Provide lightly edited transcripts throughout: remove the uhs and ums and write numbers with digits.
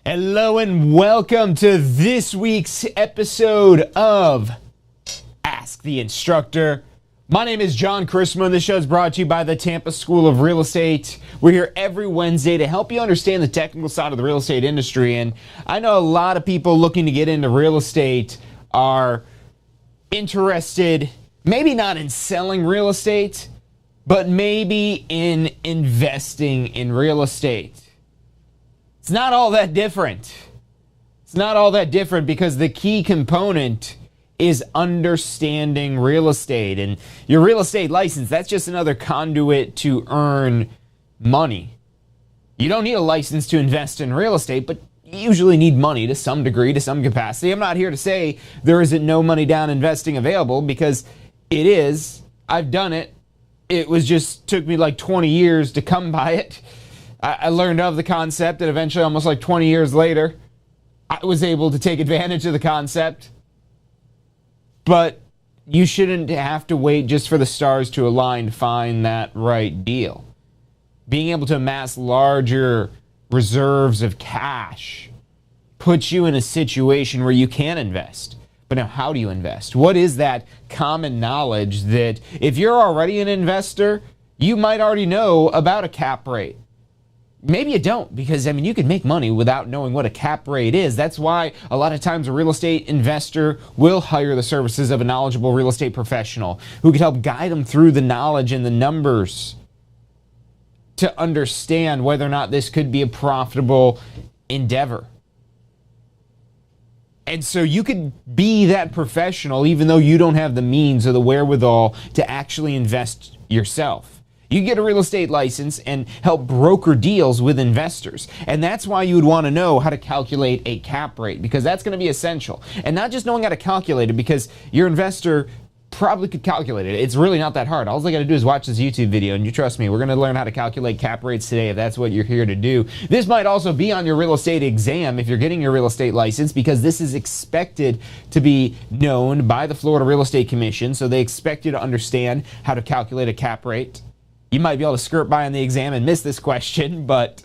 Hello and welcome to this week's episode of Ask the Instructor. My name is John Christman. This show is brought to you by the Tampa School of Real Estate. We're here every Wednesday to help you understand the technical side of the real estate industry. And I know a lot of people looking to get into real estate are interested, maybe not in selling real estate, but maybe in investing in real estate. It's not all that different. It's not all that different because the key component is understanding real estate. And your real estate license, that's just another conduit to earn money. You don't need a license to invest in real estate, but you usually need money to some degree, to some capacity. I'm not here to say there isn't no money down investing available, because it is. I've done it. It was just took me like 20 years to come by it. I learned of the concept, and eventually, almost like 20 years later, I was able to take advantage of the concept. But you shouldn't have to wait just for the stars to align to find that right deal. Being able to amass larger reserves of cash puts you in a situation where you can invest. But now, how do you invest? What is that common knowledge that if you're already an investor, you might already know about a cap rate? Maybe you don't, because, I mean, you can make money without knowing what a cap rate is. That's why a lot of times a real estate investor will hire the services of a knowledgeable real estate professional who can help guide them through the knowledge and the numbers to understand whether or not this could be a profitable endeavor. And so you could be that professional even though you don't have the means or the wherewithal to actually invest yourself. You get a real estate license and help broker deals with investors. And that's why you would want to know how to calculate a cap rate, because that's going to be essential. And not just knowing how to calculate it, because your investor probably could calculate it. It's really not that hard. All they got to do is watch this YouTube video, and you trust me, we're going to learn how to calculate cap rates today if that's what you're here to do. This might also be on your real estate exam if you're getting your real estate license, because this is expected to be known by the Florida Real Estate Commission, so they expect you to understand how to calculate a cap rate. You might be able to skirt by on the exam and miss this question, but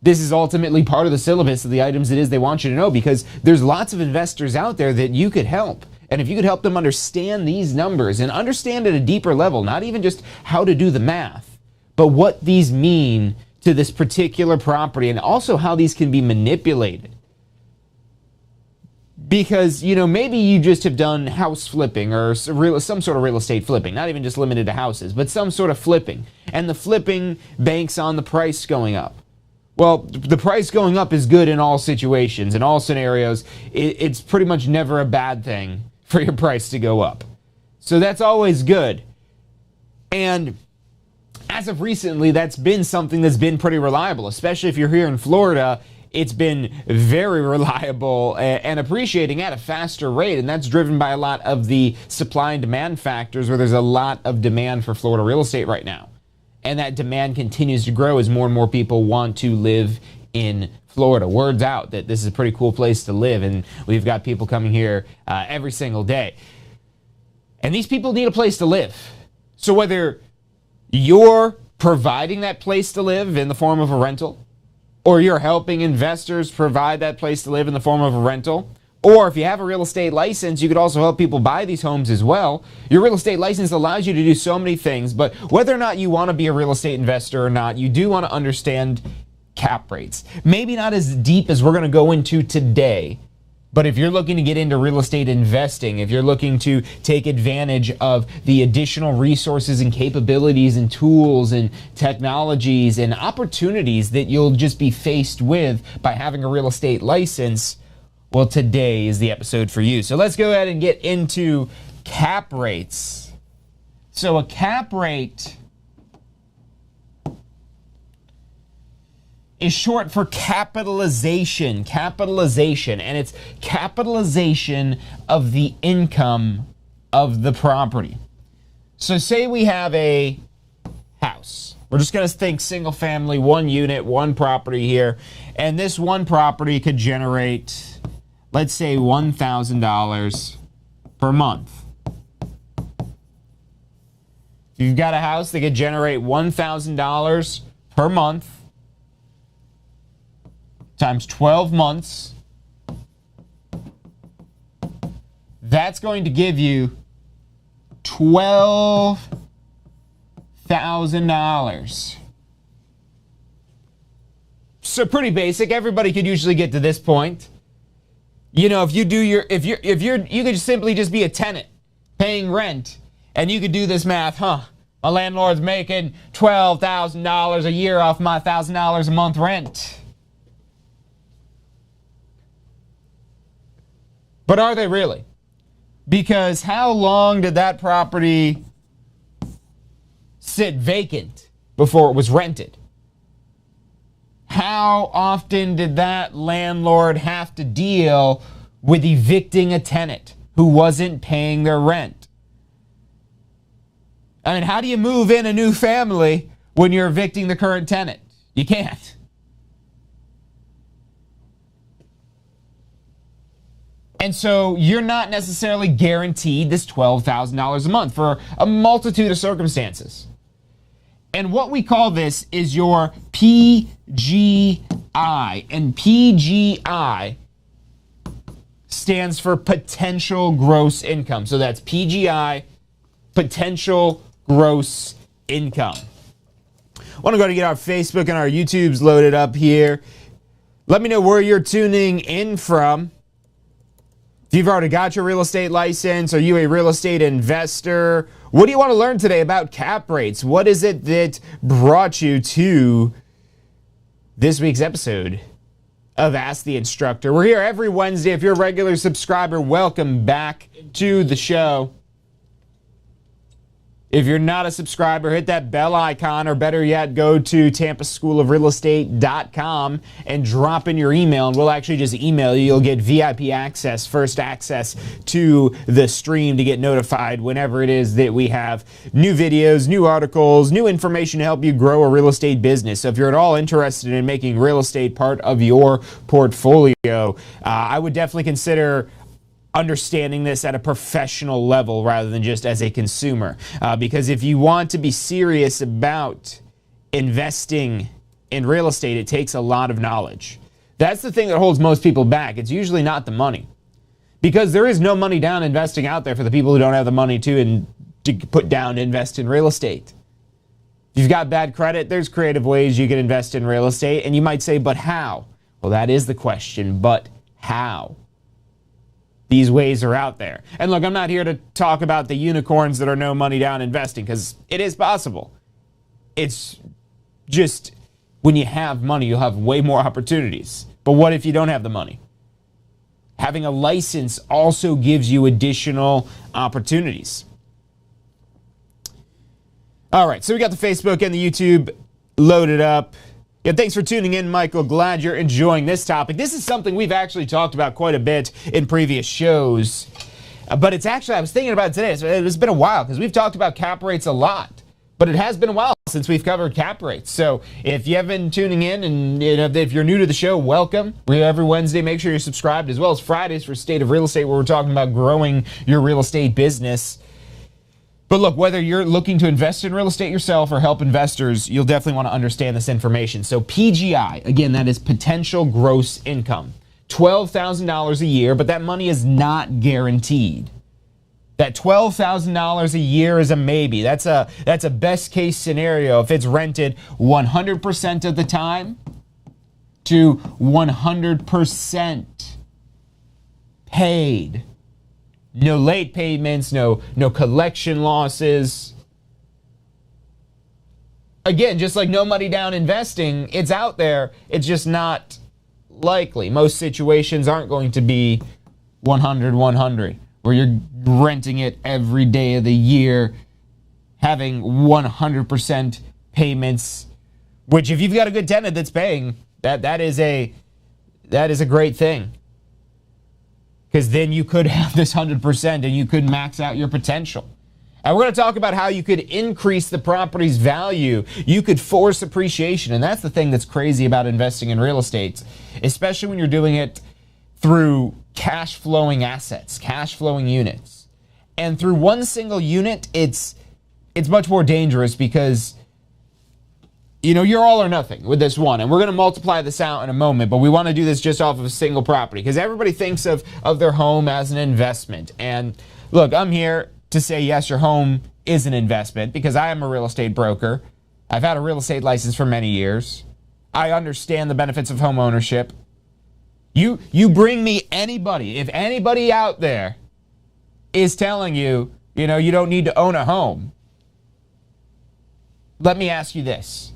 this is ultimately part of the syllabus of the items it is they want you to know, because there's lots of investors out there that you could help. And if you could help them understand these numbers and understand at a deeper level, not even just how to do the math, but what these mean to this particular property and also how these can be manipulated. Because, you know, maybe you just have done house flipping or some sort of real estate flipping, not even just limited to houses, but some sort of flipping. And the flipping banks on the price going up. Well, the price going up is good in all situations, in all scenarios. It's pretty much never a bad thing for your price to go up. So that's always good. And as of recently, that's been something that's been pretty reliable, especially if you're here in Florida. It's been very reliable and appreciating at a faster rate, and that's driven by a lot of the supply and demand factors, where there's a lot of demand for Florida real estate right now. And that demand continues to grow as more and more people want to live in Florida. Word's out that this is a pretty cool place to live, and we've got people coming here every single day. And these people need a place to live. So whether you're providing that place to live in the form of a rental, or you're helping investors provide that place to live in the form of a rental, or if you have a real estate license, you could also help people buy these homes as well. Your real estate license allows you to do so many things, but whether or not you want to be a real estate investor or not, you do want to understand cap rates. Maybe not as deep as we're going to go into today, but if you're looking to get into real estate investing, if you're looking to take advantage of the additional resources and capabilities and tools and technologies and opportunities that you'll just be faced with by having a real estate license, well, today is the episode for you. So let's go ahead and get into cap rates. So a cap rate is short for capitalization, and it's capitalization of the income of the property. So say we have a house. We're just going to think single family, one unit, one property here, and this one property could generate, let's say, $1,000 per month. If you've got a house that could generate $1,000 per month, times 12 months, that's going to give you $12,000. So pretty basic. Everybody could usually get to this point. You know, if you could just simply just be a tenant paying rent, and you could do this math, My landlord's making $12,000 a year off my $1,000 a month rent. But are they really? Because how long did that property sit vacant before it was rented? How often did that landlord have to deal with evicting a tenant who wasn't paying their rent? I mean, how do you move in a new family when you're evicting the current tenant? You can't. And so you're not necessarily guaranteed this $12,000 a month for a multitude of circumstances. And what we call this is your PGI. And PGI stands for potential gross income. So that's PGI, potential gross income. I want to go to get our Facebook and our YouTubes loaded up here. Let me know where you're tuning in from. If you've already got your real estate license, are you a real estate investor? What do you want to learn today about cap rates? What is it that brought you to this week's episode of Ask the Instructor? We're here every Wednesday. If you're a regular subscriber, welcome back to the show. If you're not a subscriber, hit that bell icon, or better yet, go to tampaschoolofrealestate.com and drop in your email, and we'll actually just email you. You'll get VIP access, first access to the stream to get notified whenever it is that we have new videos, new articles, new information to help you grow a real estate business. So if you're at all interested in making real estate part of your portfolio, I would definitely consider understanding this at a professional level rather than just as a consumer. Because if you want to be serious about investing in real estate, it takes a lot of knowledge. That's the thing that holds most people back. It's usually not the money. Because there is no money down investing out there for the people who don't have the money to put down to invest in real estate. If you've got bad credit, there's creative ways you can invest in real estate. And you might say, but how? Well, that is the question. But how? These ways are out there. And look, I'm not here to talk about the unicorns that are no money down investing, because it is possible. It's just when you have money, you'll have way more opportunities. But what if you don't have the money? Having a license also gives you additional opportunities. All right, so we got the Facebook and the YouTube loaded up. Yeah, thanks for tuning in, Michael. Glad you're enjoying this topic. This is something we've actually talked about quite a bit in previous shows. But it's actually, I was thinking about it today. It's been a while because we've talked about cap rates a lot. But it has been a while since we've covered cap rates. So if you have been tuning in, and if you're new to the show, welcome. We're here every Wednesday. Make sure you're subscribed, as well as Fridays for State of Real Estate, where we're talking about growing your real estate business. But look, whether you're looking to invest in real estate yourself or help investors, you'll definitely want to understand this information. So PGI, again, that is potential gross income. $12,000 a year, but that money is not guaranteed. That $12,000 a year is a maybe. That's a best case scenario if it's rented 100% of the time to 100% paid. No late payments, no collection losses. Again, just like no money down investing, it's out there. It's just not likely. Most situations aren't going to be 100, where you're renting it every day of the year, having 100% payments, which if you've got a good tenant that's paying, that is a great thing. Because then you could have this 100% and you could max out your potential. And we're going to talk about how you could increase the property's value. You could force appreciation. And that's the thing that's crazy about investing in real estate, especially when you're doing it through cash flowing assets, cash flowing units. And through one single unit, it's much more dangerous because you're all or nothing with this one. And we're going to multiply this out in a moment, but we want to do this just off of a single property because everybody thinks of their home as an investment. And look, I'm here to say, yes, your home is an investment because I am a real estate broker. I've had a real estate license for many years. I understand the benefits of home ownership. You bring me anybody, if anybody out there is telling you, you don't need to own a home, let me ask you this.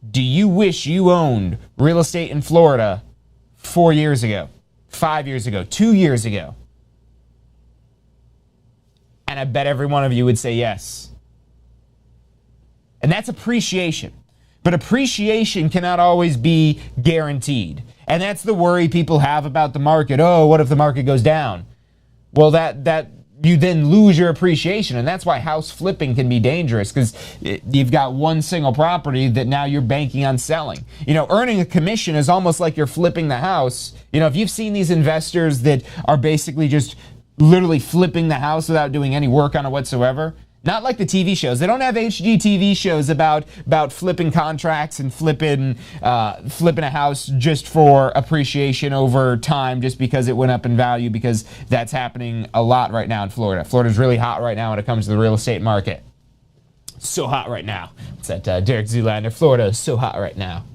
Do you wish you owned real estate in Florida 4 years ago, 5 years ago, 2 years ago? And I bet every one of you would say yes. And that's appreciation. But appreciation cannot always be guaranteed. And that's the worry people have about the market. Oh, what if the market goes down? Well, that you then lose your appreciation. And that's why house flipping can be dangerous, because you've got one single property that now you're banking on selling. You know, earning a commission is almost like you're flipping the house. You know, if you've seen these investors that are basically just literally flipping the house without doing any work on it whatsoever, not like the TV shows. They don't have HGTV shows about flipping contracts and flipping a house just for appreciation over time, just because it went up in value, because that's happening a lot right now in Florida. Florida's really hot right now when it comes to the real estate market. So hot right now. It's that Derek Zoolander. Florida is so hot right now.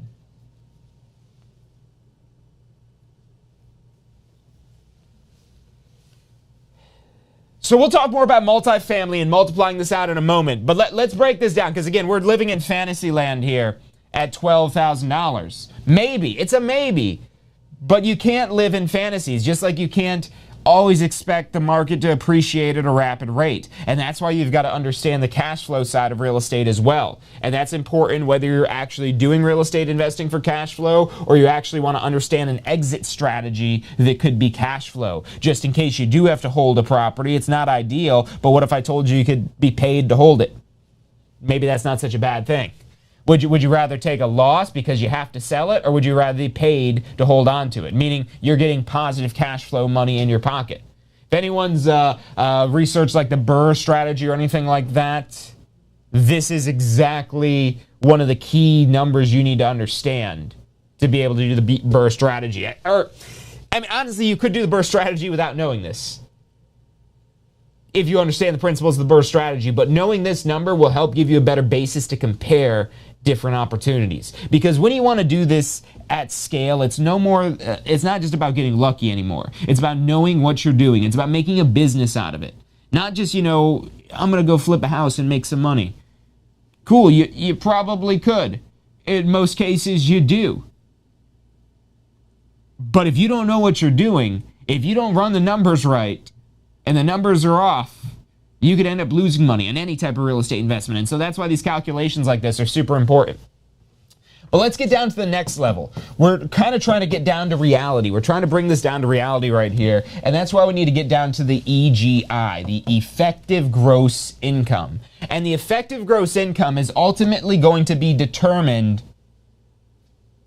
So we'll talk more about multifamily and multiplying this out in a moment. But let's break this down, because again, we're living in fantasy land here at $12,000. Maybe. It's a maybe. But you can't live in fantasies, just like you can't always expect the market to appreciate at a rapid rate. And that's why you've got to understand the cash flow side of real estate as well. And that's important whether you're actually doing real estate investing for cash flow, or you actually want to understand an exit strategy that could be cash flow. Just in case you do have to hold a property, it's not ideal, but what if I told you you could be paid to hold it? Maybe that's not such a bad thing. Would you rather take a loss because you have to sell it, or would you rather be paid to hold on to it? Meaning you're getting positive cash flow money in your pocket. If anyone's researched like the BRRRR strategy or anything like that, this is exactly one of the key numbers you need to understand to be able to do the BRRRR strategy. Or, I mean, honestly, you could do the BRRRR strategy without knowing this, if you understand the principles of the BRRRR strategy. But knowing this number will help give you a better basis to compare different opportunities. Because when you want to do this at scale, it's no more, it's not just about getting lucky anymore. It's about knowing what you're doing. It's about making a business out of it. Not just, you know, I'm going to go flip a house and make some money. Cool, you probably could. In most cases, you do. But if you don't know what you're doing, if you don't run the numbers right, and the numbers are off, you could end up losing money in any type of real estate investment. And so that's why these calculations like this are super important. But let's get down to the next level. We're kind of trying to get down to reality. We're trying to bring this down to reality right here. And that's why we need to get down to the EGI, the effective gross income. And the effective gross income is ultimately going to be determined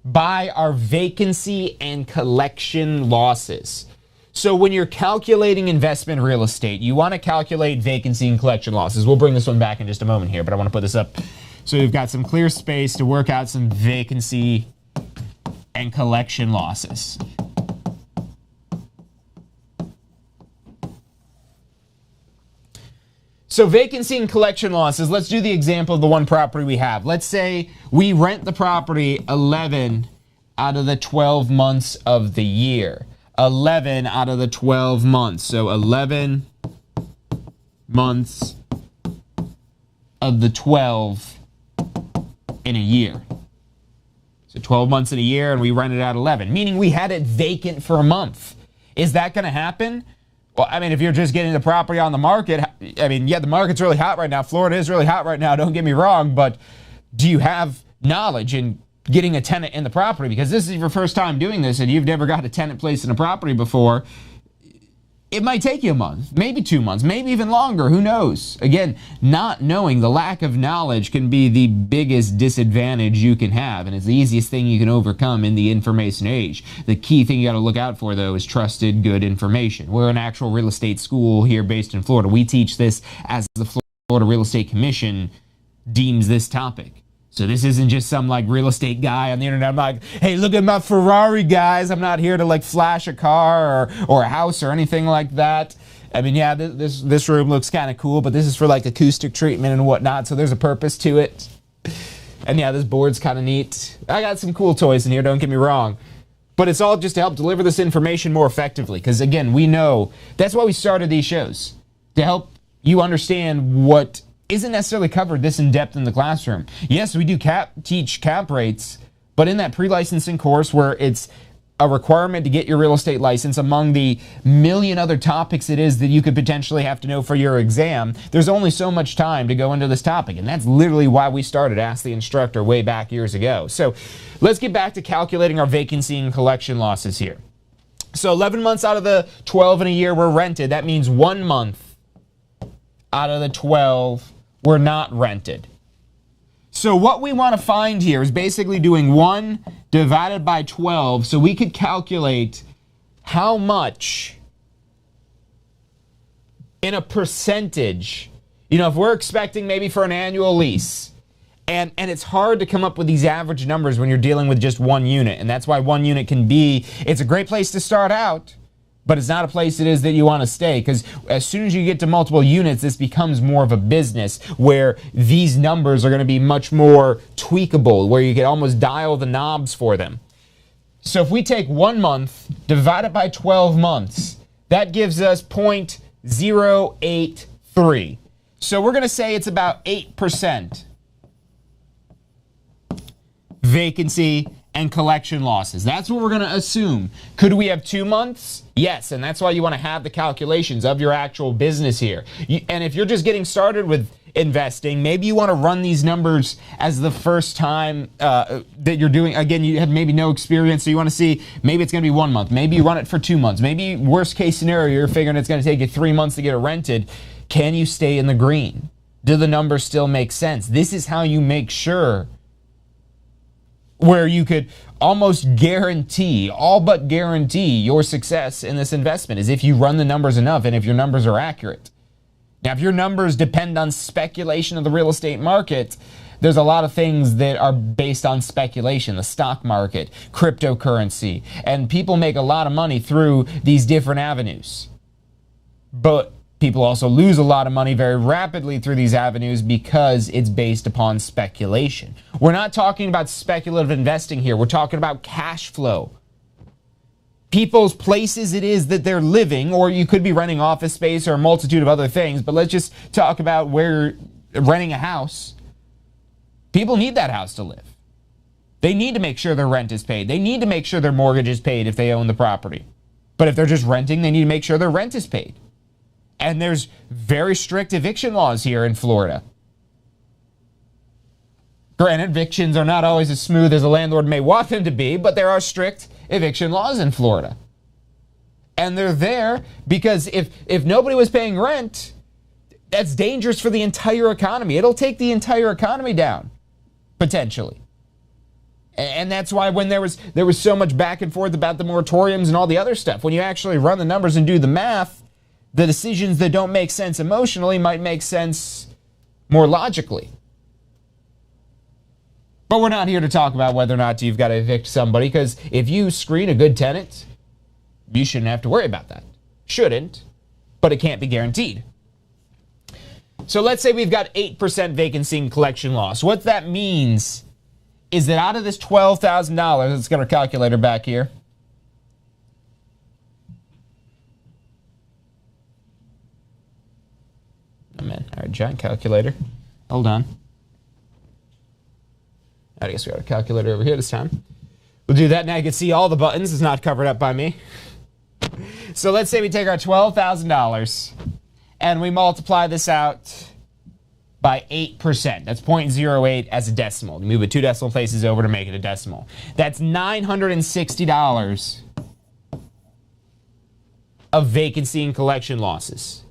by our vacancy and collection losses. So when you're calculating investment real estate, you want to calculate vacancy and collection losses. We'll bring this one back in just a moment here, but I want to put this up so we've got some clear space to work out some vacancy and collection losses. So vacancy and collection losses, let's do the example of the one property we have. Let's say we rent the property 11 out of the 12 months of the year. 11 out of the 12 months. So 11 months of the 12 in a year. So 12 months in a year, and we rented out 11, meaning we had it vacant for a month. Is that going to happen? Well, I mean, if you're just getting the property on the market, I mean, yeah, the market's really hot right now. Florida is really hot right now, don't get me wrong, but do you have knowledge in getting a tenant in the property? Because this is your first time doing this and you've never got a tenant placed in a property before. It might take you a month, maybe 2 months, maybe even longer. Who knows? Again, not knowing, the lack of knowledge can be the biggest disadvantage you can have, and it's the easiest thing you can overcome in the information age. The key thing you got to look out for, though, is trusted, good information. We're an actual real estate school here based in Florida. We teach this as the Florida Real Estate Commission deems this topic. So this isn't just some like real estate guy on the internet. I'm like, hey, look at my Ferrari, guys. I'm not here to like flash a car or a house or anything like that. I mean, yeah, this room looks kind of cool, but this is for like acoustic treatment and whatnot. So there's a purpose to it. And yeah, this board's kind of neat. I got some cool toys in here, don't get me wrong. But it's all just to help deliver this information more effectively. Because again, we know that's why we started these shows, to help you understand what isn't necessarily covered this in depth in the classroom. Yes, we do teach cap rates, but in that pre-licensing course where it's a requirement to get your real estate license, among the million other topics it is that you could potentially have to know for your exam, there's only so much time to go into this topic. And that's literally why we started Ask the Instructor way back years ago. So let's get back to calculating our vacancy and collection losses here. So 11 months out of the 12 in a year were rented. That means 1 month out of the 12 were not rented. So what we want to find here is basically doing 1 divided by 12 so we could calculate how much in a percentage, if we're expecting maybe for an annual lease, and it's hard to come up with these average numbers when you're dealing with just one unit, and that's why one unit it's a great place to start out, but it's not a place that you want to stay, because as soon as you get to multiple units, this becomes more of a business where these numbers are going to be much more tweakable, where you can almost dial the knobs for them. So if we take 1 month, divide it by 12 months, that gives us 0.083. So we're going to say it's about 8% vacancy and collection losses. That's what we're going to assume. Could we have 2 months? Yes, and that's why you want to have the calculations of your actual business here. And if you're just getting started with investing, maybe you want to run these numbers as the first time that you're doing. Again, you have maybe no experience, so you want to see maybe it's going to be 1 month. Maybe you run it for 2 months. Maybe worst case scenario, you're figuring it's going to take you 3 months to get it rented. Can you stay in the green? Do the numbers still make sense? This is how you make sure where you could almost guarantee, all but guarantee your success in this investment is if you run the numbers enough and if your numbers are accurate. Now, if your numbers depend on speculation of the real estate market, there's a lot of things that are based on speculation, the stock market, cryptocurrency, and people make a lot of money through these different avenues. But people also lose a lot of money very rapidly through these avenues because it's based upon speculation. We're not talking about speculative investing here. We're talking about cash flow. People's places it is that they're living, or you could be renting office space or a multitude of other things, but let's just talk about where renting a house. People need that house to live. They need to make sure their rent is paid. They need to make sure their mortgage is paid if they own the property. But if they're just renting, they need to make sure their rent is paid. And there's very strict eviction laws here in Florida. Granted, evictions are not always as smooth as a landlord may want them to be, but there are strict eviction laws in Florida. And they're there because if nobody was paying rent, that's dangerous for the entire economy. It'll take the entire economy down, potentially. And that's why when there was so much back and forth about the moratoriums and all the other stuff, when you actually run the numbers and do the math, the decisions that don't make sense emotionally might make sense more logically. But we're not here to talk about whether or not you've got to evict somebody, because if you screen a good tenant, you shouldn't have to worry about that. Shouldn't, but it can't be guaranteed. So let's say we've got 8% vacancy and collection loss. What that means is that out of this $12,000, let's get our calculator back here. Oh man, all right, giant calculator. Hold on. I guess we got a calculator over here this time. We'll do that. Now you can see all the buttons. It's not covered up by me. So let's say we take our $12,000 and we multiply this out by 8%. That's 0.08 as a decimal. You move it 2 decimal places over to make it a decimal. That's $960 of vacancy and collection losses.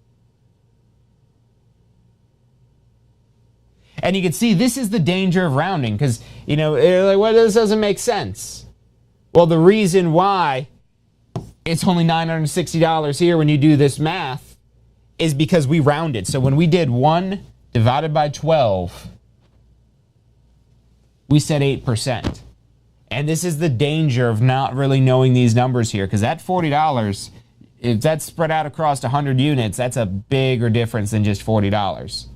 And you can see this is the danger of rounding, because, like, well, this doesn't make sense. Well, the reason why it's only $960 here when you do this math is because we rounded. So when we did 1 divided by 12, we said 8%. And this is the danger of not really knowing these numbers here, because that $40, if that's spread out across 100 units, that's a bigger difference than just $40.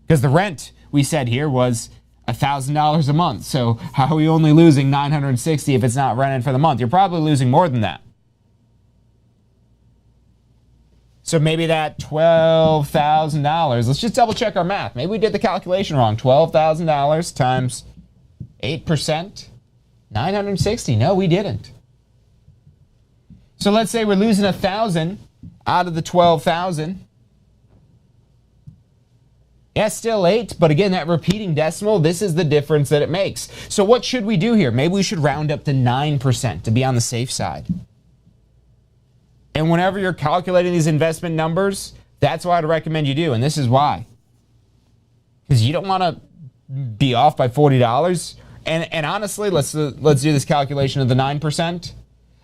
Because the rent we said here was $1,000 a month. So how are we only losing $960 if it's not rented for the month? You're probably losing more than that. So maybe that $12,000, let's just double check our math. Maybe we did the calculation wrong. $12,000 times 8%, 960. No, we didn't. So let's say we're losing 1,000 out of the 12,000. Yeah, still 8, but again, that repeating decimal, this is the difference that it makes. So what should we do here? Maybe we should round up to 9% to be on the safe side. And whenever you're calculating these investment numbers, That's what I'd recommend you do, and this is why. Because you don't want to be off by $40. And honestly, let's do this calculation of the 9%.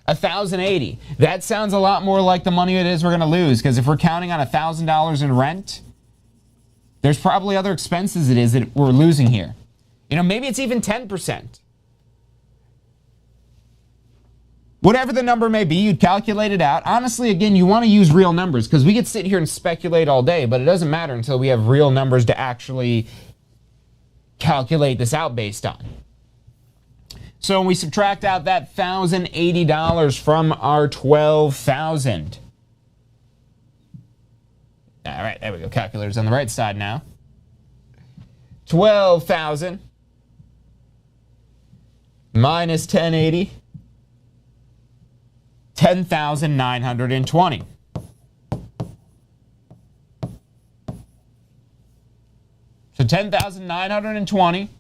1,080. That sounds a lot more like the money it is we're going to lose, because if we're counting on $1,000 in rent, there's probably other expenses it is that we're losing here. You know, maybe it's even 10%. Whatever the number may be, you'd calculate it out. Honestly, again, you want to use real numbers, because we could sit here and speculate all day, but it doesn't matter until we have real numbers to actually calculate this out based on. So when we subtract out that $1,080 from our $12,000. All right, there we go. Calculator's on the right side now. 12,000 minus 1080. 10,920. So 10,920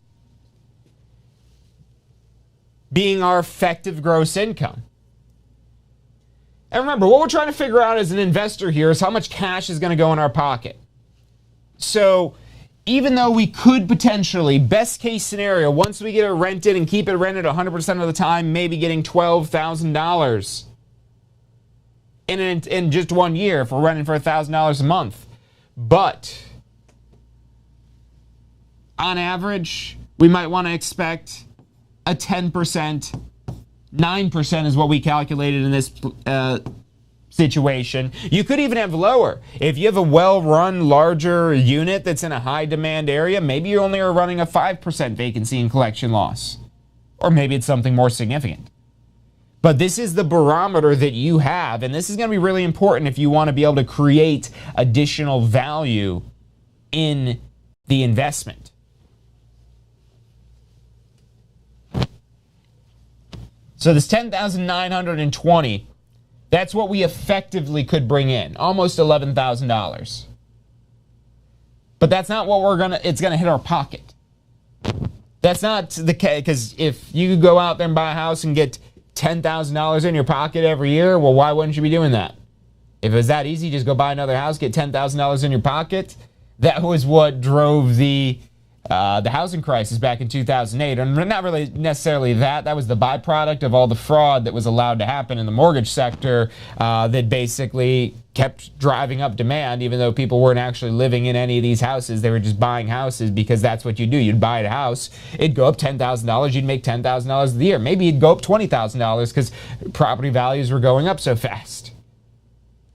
being our effective gross income. And remember, what we're trying to figure out as an investor here is how much cash is going to go in our pocket. So even though we could potentially, best case scenario, once we get it rented and keep it rented 100% of the time, maybe getting $12,000 in just 1 year if we're renting for $1,000 a month. But on average, we might want to expect a 10%, 9% is what we calculated in this situation. You could even have lower. If you have a well-run, larger unit that's in a high-demand area, maybe you only are running a 5% vacancy and collection loss. Or maybe it's something more significant. But this is the barometer that you have, and this is going to be really important if you want to be able to create additional value in the investment. So this 10,920, that's what we effectively could bring in, almost $11,000. But that's not what it's gonna hit our pocket. That's not the case, because if you could go out there and buy a house and get $10,000 in your pocket every year, well, why wouldn't you be doing that? If it was that easy, just go buy another house, get $10,000 in your pocket. That was what drove the housing crisis back in 2008. And not really necessarily that. That was the byproduct of all the fraud that was allowed to happen in the mortgage sector that basically kept driving up demand, even though people weren't actually living in any of these houses. They were just buying houses because that's what you do. You'd buy a house, it'd go up $10,000, you'd make $10,000 a year. Maybe it'd go up $20,000 because property values were going up so fast.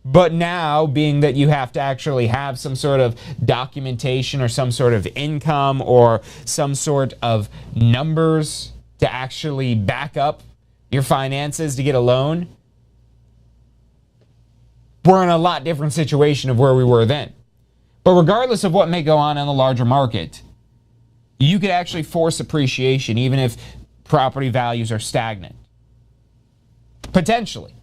But now, being that you have to actually have some sort of documentation or some sort of income or some sort of numbers to actually back up your finances to get a loan, we're in a lot different situation of where we were then. But regardless of what may go on in the larger market, you could actually force appreciation even if property values are stagnant. Potentially.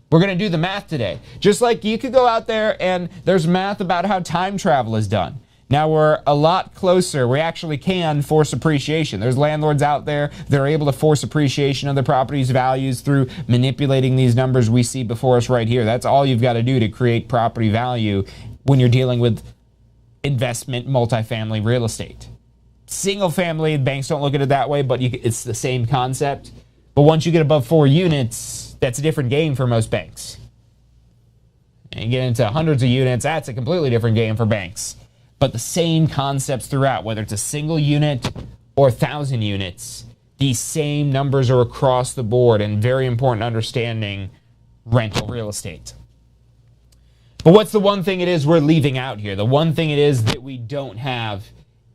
We're going to do the math today. Just like you could go out there and there's math about how time travel is done. Now we're a lot closer. We actually can force appreciation. There's landlords out there that are able to force appreciation of the property's values through manipulating these numbers we see before us right here. That's all you've got to do to create property value when you're dealing with investment multifamily real estate. Single family, banks don't look at it that way, but it's the same concept. But once you get above 4 units, that's a different game for most banks. And you get into hundreds of units, that's a completely different game for banks. But the same concepts throughout, whether it's a single unit or 1,000 units, these same numbers are across the board, and very important understanding rental real estate. But what's the one thing it is we're leaving out here? The one thing it is that we don't have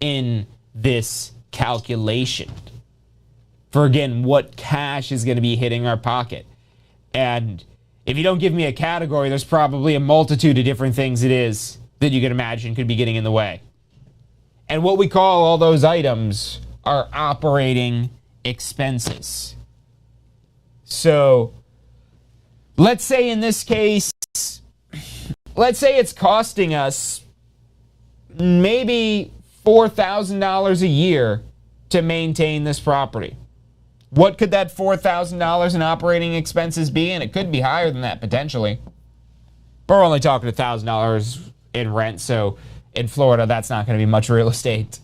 in this calculation for, again, what cash is going to be hitting our pocket. And if you don't give me a category, there's probably a multitude of different things it is that you can imagine could be getting in the way. And what we call all those items are operating expenses. So let's say in this case, let's say it's costing us maybe $4,000 a year to maintain this property. What could that $4,000 in operating expenses be? And it could be higher than that potentially. But we're only talking $1,000 in rent. So in Florida, that's not going to be much real estate.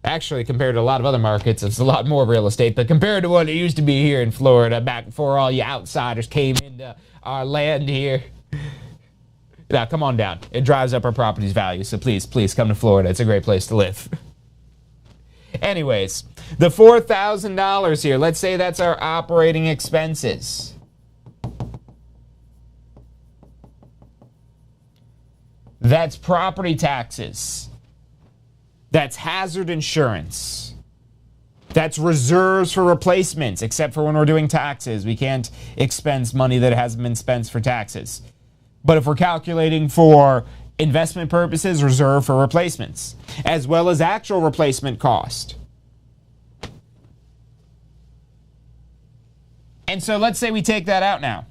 Actually, compared to a lot of other markets, it's a lot more real estate. But compared to what it used to be here in Florida, back before all you outsiders came into our land here. Now, come on down. It drives up our property's value. So please, please come to Florida. It's a great place to live. Anyways, the $4,000 here, let's say that's our operating expenses. That's property taxes. That's hazard insurance. That's reserves for replacements, except for when we're doing taxes. We can't expense money that hasn't been spent for taxes. But if we're calculating for investment purposes, reserve for replacements, as well as actual replacement cost. And so let's say we take that out now.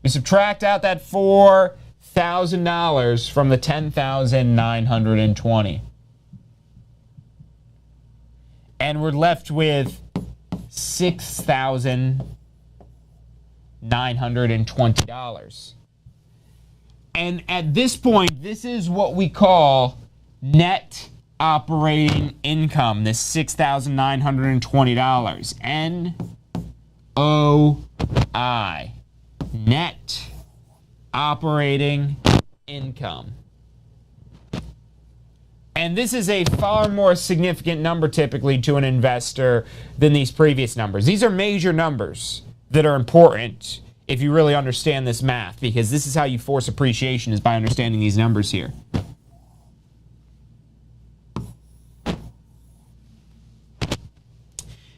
We subtract out that $4,000 from the $10,920. And we're left with $6,920. And at this point, this is what we call net operating income, this $6,920. N-O-I. Net operating income. And this is a far more significant number typically to an investor than these previous numbers. These are major numbers that are important if you really understand this math, because this is how you force appreciation, is by understanding these numbers here.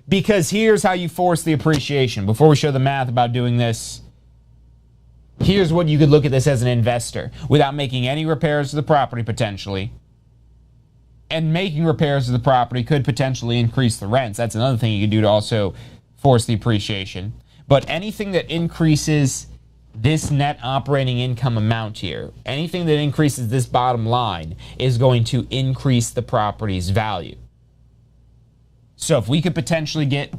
Because here's how you force the appreciation. Before we show the math about doing this, here's what you could look at this as an investor without making any repairs to the property potentially. And making repairs to the property could potentially increase the rents. That's another thing you could do to also force the appreciation. But anything that increases this net operating income amount here, anything that increases this bottom line, is going to increase the property's value. So if we could potentially get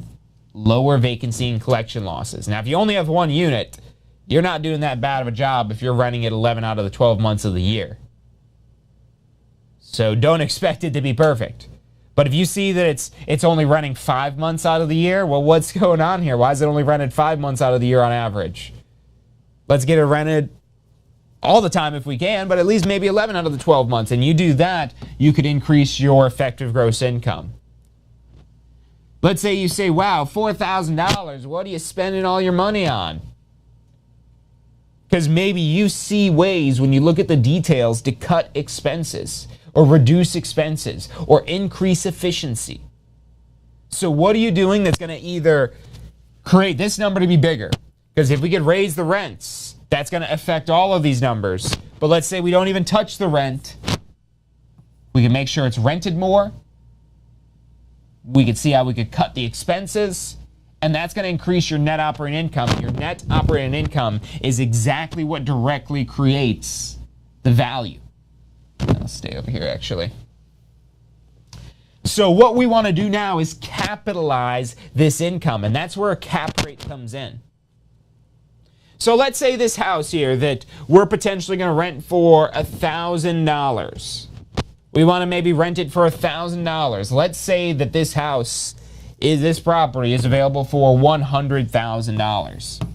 lower vacancy and collection losses. Now, if you only have one unit, you're not doing that bad of a job if you're renting it 11 out of the 12 months of the year. So don't expect it to be perfect. But if you see that it's only renting 5 months out of the year, well, what's going on here? Why is it only rented 5 months out of the year on average? Let's get it rented all the time if we can, but at least maybe 11 out of the 12 months. And you do that, you could increase your effective gross income. Let's say you say, wow, $4,000, what are you spending all your money on? Because maybe you see ways when you look at the details to cut expenses or reduce expenses or increase efficiency. So what are you doing that's going to either create this number to be bigger? Because if we could raise the rents, that's going to affect all of these numbers. But let's say we don't even touch the rent. We can make sure it's rented more. We could see how we could cut the expenses. And that's going to increase your net operating income. Your net operating income is exactly what directly creates the value. I'll stay over here, actually. So what we want to do now is capitalize this income, and that's where a cap rate comes in. So let's say this house here that we're potentially going to rent for $1,000. We want to maybe rent it for $1,000. Let's say that this house, this property is available for $100,000.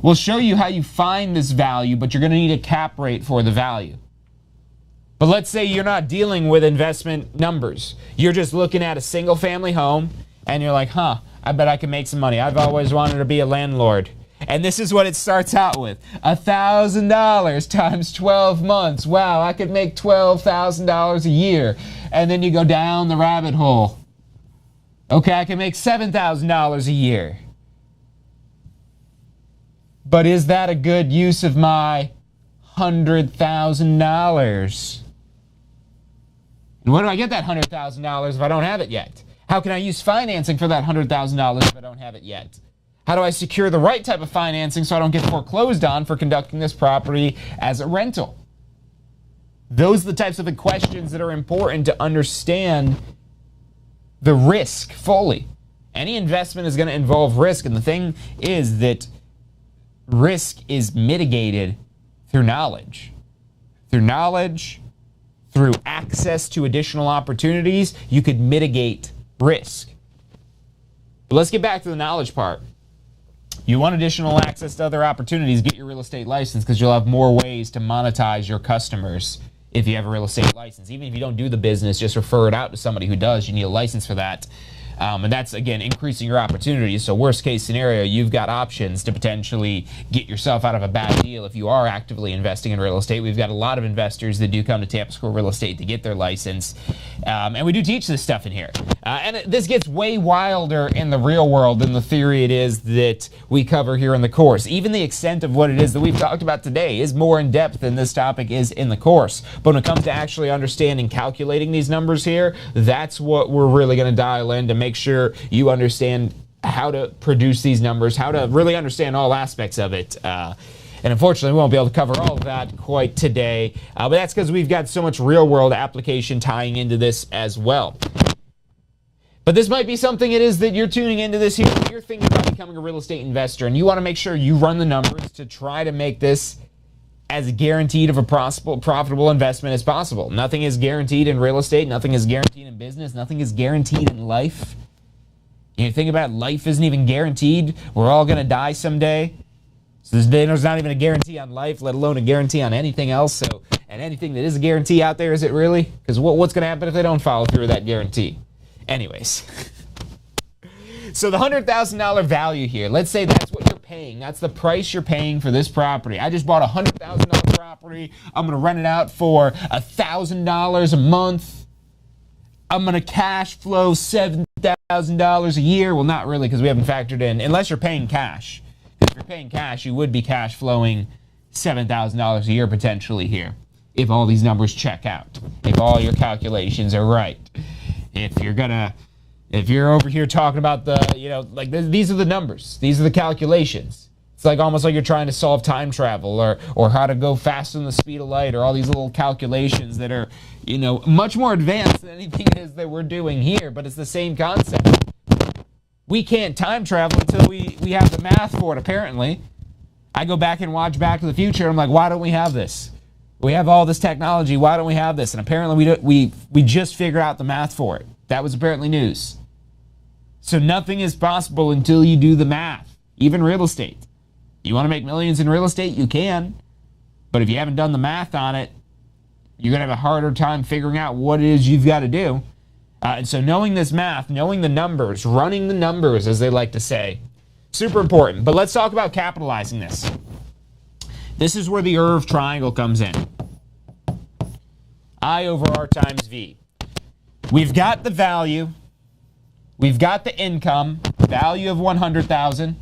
We'll show you how you find this value, but you're going to need a cap rate for the value. But let's say you're not dealing with investment numbers. You're just looking at a single family home and you're like, I bet I can make some money. I've always wanted to be a landlord. And this is what it starts out with. $1,000 times 12 months. Wow, I could make $12,000 a year. And then you go down the rabbit hole. Okay, I can make $7,000 a year. But is that a good use of my $100,000? And where do I get that $100,000 if I don't have it yet? How can I use financing for that $100,000 if I don't have it yet? How do I secure the right type of financing so I don't get foreclosed on for conducting this property as a rental? Those are the types of the questions that are important to understand the risk fully. Any investment is going to involve risk, and the thing is that risk is mitigated through knowledge. Through knowledge, through access to additional opportunities, you could mitigate risk. But let's get back to the knowledge part. You want additional access to other opportunities, get your real estate license, because you'll have more ways to monetize your customers if you have a real estate license. Even if you don't do the business, just refer it out to somebody who does. You need a license for that. And that's, again, increasing your opportunities. So worst case scenario, you've got options to potentially get yourself out of a bad deal if you are actively investing in real estate. We've got a lot of investors that do come to Tampa School Real Estate to get their license. And we do teach this stuff in here. And this gets way wilder in the real world than the theory it is that we cover here in the course. Even the extent of what it is that we've talked about today is more in depth than this topic is in the course. But when it comes to actually understanding, calculating these numbers here, that's what we're really going to dial in to make sure you understand how to produce these numbers, how to really understand all aspects of it. And unfortunately, we won't be able to cover all of that quite today. But that's because we've got so much real-world application tying into this as well. But this might be something it is that you're tuning into this here. You're thinking about becoming a real estate investor, and you want to make sure you run the numbers to try to make this as guaranteed of a profitable investment as possible. Nothing is guaranteed in real estate. Nothing is guaranteed in business. Nothing is guaranteed in life. You think about it, life isn't even guaranteed. We're all going to die someday. So there's not even a guarantee on life, let alone a guarantee on anything else. So, and anything that is a guarantee out there, is it really? Because what's going to happen if they don't follow through with that guarantee? Anyways. So the $100,000 value here, let's say that's what you're paying. That's the price you're paying for this property. I just bought a $100,000 property. I'm going to rent it out for $1,000 a month. I'm going to cash flow $7,000 a year. Well, not really, because we haven't factored in, unless you're paying cash. If you're paying cash, you would be cash flowing $7,000 a year potentially here, if all these numbers check out, if all your calculations are right. If you're over here talking about these are the numbers, these are the calculations. It's like almost like you're trying to solve time travel or how to go faster than the speed of light, or all these little calculations that are, much more advanced than anything it is that we're doing here, but it's the same concept. We can't time travel until we have the math for it, apparently. I go back and watch Back to the Future, and I'm like, why don't we have this? We have all this technology, why don't we have this? And apparently we just figure out the math for it. That was apparently news. So nothing is possible until you do the math, even real estate. You want to make millions in real estate? You can. But if you haven't done the math on it, you're going to have a harder time figuring out what it is you've got to do. And so knowing this math, knowing the numbers, running the numbers, as they like to say, super important. But let's talk about capitalizing this. This is where the Irv triangle comes in. I over R times V. We've got the value. We've got the income. Value of $100,000.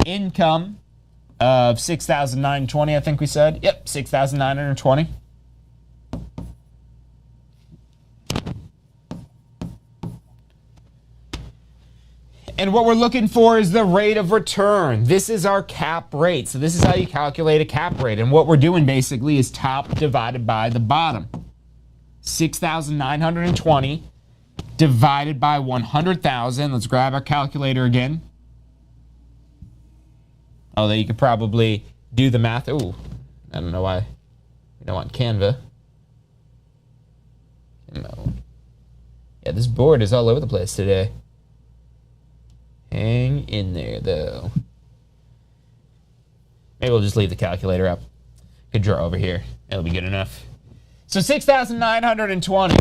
Income of $6,920, I think we said. Yep, $6,920. And what we're looking for is the rate of return. This is our cap rate. So this is how you calculate a cap rate. And what we're doing basically is top divided by the bottom. 6,920 divided by 100,000. Let's grab our calculator again. Although you could probably do the math. Ooh, I don't know why we don't want Canva. No. Yeah, this board is all over the place today. Hang in there, though. Maybe we'll just leave the calculator up. Could draw over here. That'll be good enough. So 6,920.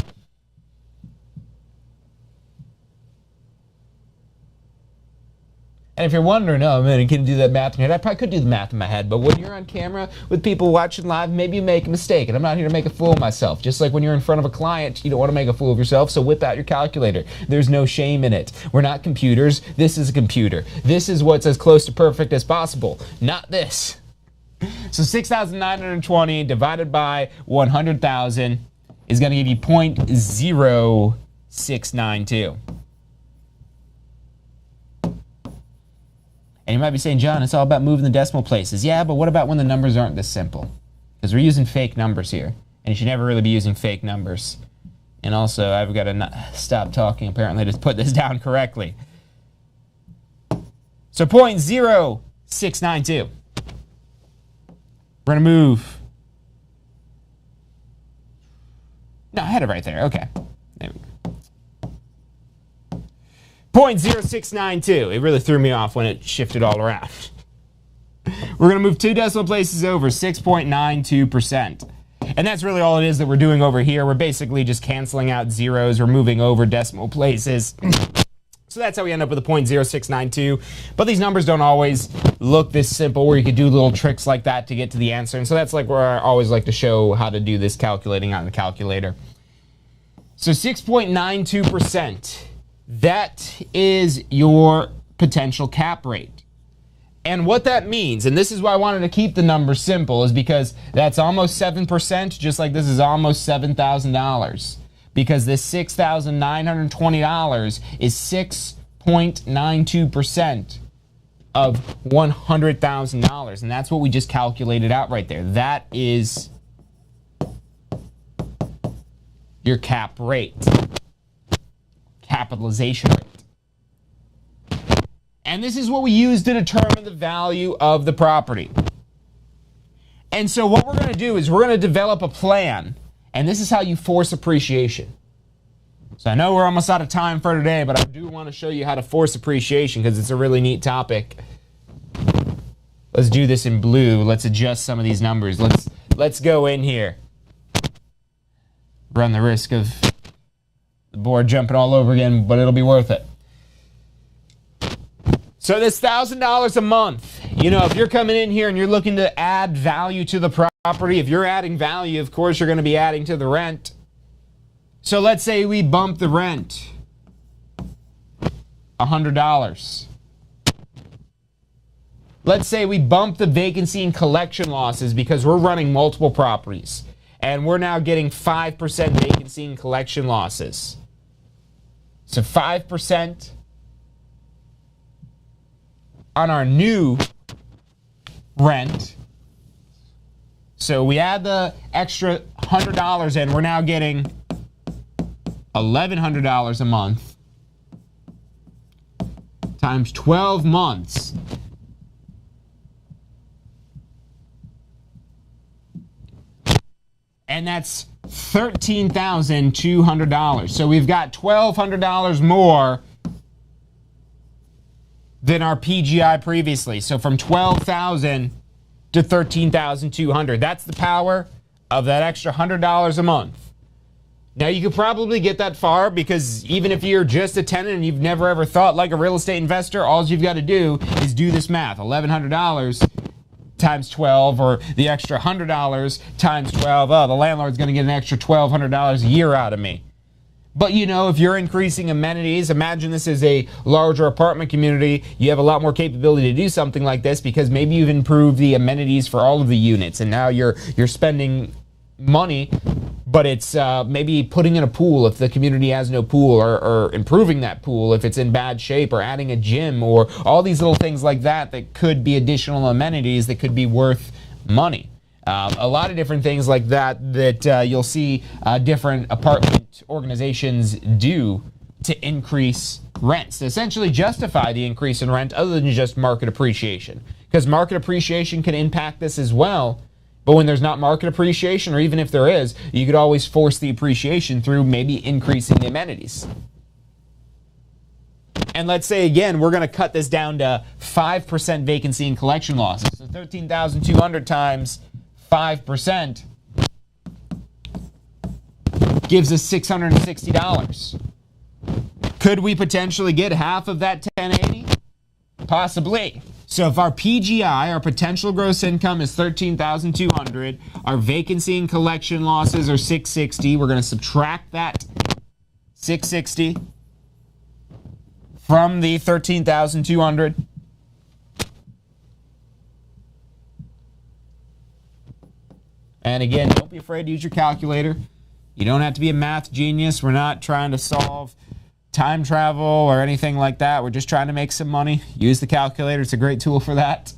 And if you're wondering, oh man, I can't do that math in my head. I probably could do the math in my head, but when you're on camera with people watching live, maybe you make a mistake. And I'm not here to make a fool of myself. Just like when you're in front of a client, you don't want to make a fool of yourself, so whip out your calculator. There's no shame in it. We're not computers. This is a computer. This is what's as close to perfect as possible. Not this. So 6,920 divided by 100,000 is going to give you 0.0692. And you might be saying, John, it's all about moving the decimal places. Yeah, but what about when the numbers aren't this simple? Because we're using fake numbers here. And you should never really be using fake numbers. And also, I've got to stop talking, apparently, to put this down correctly. So 0.0692. We're going to move. No, I had it right there. Okay. There we go. 0.0692. It really threw me off when it shifted all around. We're going to move 2 decimal places over, 6.92%. And that's really all it is that we're doing over here. We're basically just canceling out zeros. We're moving over decimal places. So that's how we end up with a 0.0692. But these numbers don't always look this simple where you could do little tricks like that to get to the answer. And so that's like where I always like to show how to do this calculating on the calculator. So 6.92%. That is your potential cap rate. And what that means, and this is why I wanted to keep the number simple, is because that's almost 7%, just like this is almost $7,000. Because this $6,920 is 6.92% of $100,000. And that's what we just calculated out right there. That is your cap rate, capitalization rate. And this is what we use to determine the value of the property. And so what we're going to do is we're going to develop a plan. And this is how you force appreciation. So I know we're almost out of time for today, but I do want to show you how to force appreciation because it's a really neat topic. Let's do this in blue. Let's adjust some of these numbers. Let's go in here. Run the risk of the board jumping all over again, but it'll be worth it. So this $1,000 a month, you know, if you're coming in here and you're looking to add value to the property, if you're adding value, of course, you're going to be adding to the rent. So let's say we bump the rent $100. Let's say we bump the vacancy and collection losses because we're running multiple properties and we're now getting 5% vacancy and collection losses. So 5% on our new rent. So we add the extra $100 in, we're now getting $1,100 a month times 12 months. And that's $13,200. So we've got $1,200 more than our PGI previously. So from $12,000 to $13,200. That's the power of that extra $100 a month. Now you could probably get that far because even if you're just a tenant and you've never ever thought like a real estate investor, all you've got to do is do this math. $1,100 times 12, or the extra $100 times 12. Oh, the landlord's going to get an extra $1,200 a year out of me. But, you know, if you're increasing amenities, imagine this is a larger apartment community, you have a lot more capability to do something like this because maybe you've improved the amenities for all of the units and now you're spending money, but it's maybe putting in a pool if the community has no pool, or improving that pool if it's in bad shape, or adding a gym, or all these little things like that that could be additional amenities that could be worth money. A lot of different things like that you'll see different apartment organizations do to increase rents, to essentially justify the increase in rent other than just market appreciation. Because market appreciation can impact this as well, but when there's not market appreciation, or even if there is, you could always force the appreciation through maybe increasing the amenities. And let's say, again, we're going to cut this down to 5% vacancy and collection losses. So 13,200 times 5% gives us $660. Could we potentially get half of that 1080? Possibly. So if our PGI, our potential gross income, is 13,200, our vacancy and collection losses are 660, we're going to subtract that 660 from the 13,200. And again, don't be afraid to use your calculator. You don't have to be a math genius. We're not trying to solve time travel or anything like that. We're just trying to make some money. Use the calculator. It's a great tool for that.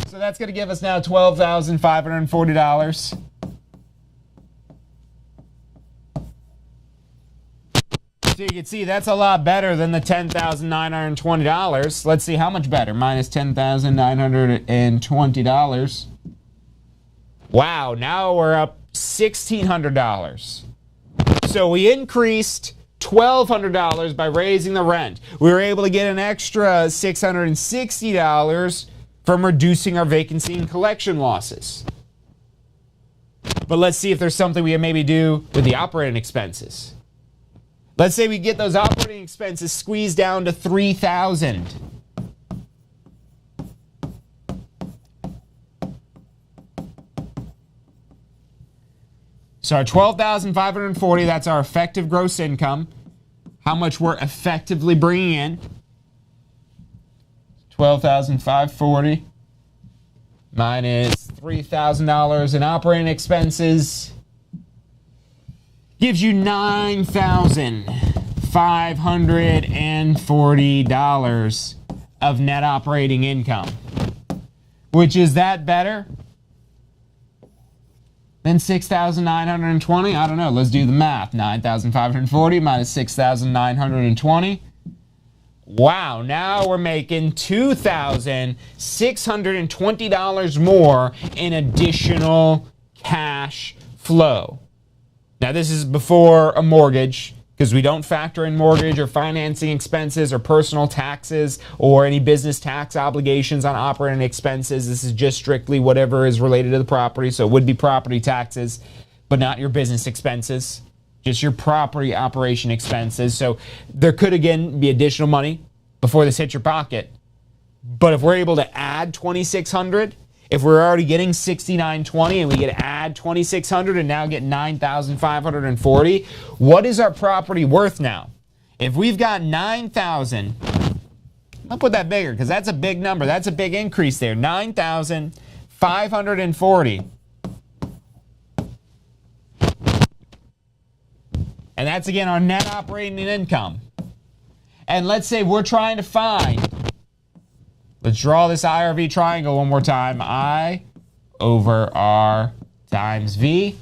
So that's going to give us now $12,540. So you can see that's a lot better than the $10,920. Let's see how much better. Minus $10,920. Wow, now we're up $1,600. So we increased $1,200 by raising the rent. We were able to get an extra $660 from reducing our vacancy and collection losses. But let's see if there's something we can maybe do with the operating expenses. Let's say we get those operating expenses squeezed down to $3,000. So our $12,540, that's our effective gross income. How much we're effectively bringing in. $12,540 minus $3,000 in operating expenses gives you $9,540 of net operating income. Which is that better than $6,920? I don't know. Let's do the math. 9,540 minus 6,920. Wow, now we're making $2,620 more in additional cash flow. Now, this is before a mortgage, because we don't factor in mortgage or financing expenses or personal taxes or any business tax obligations on operating expenses. This is just strictly whatever is related to the property. So it would be property taxes, but not your business expenses. Just your property operation expenses. So there could, again, be additional money before this hits your pocket. But if we're able to add $2,600, if we're already getting $6,920 and we get to add $2,600 and now get $9,540, what is our property worth now? If we've got $9,000, I'll put that bigger because that's a big number. That's a big increase there. $9,540. And that's, again, our net operating income. And let's say we're trying to find, let's draw this IRV triangle one more time. I over R times V.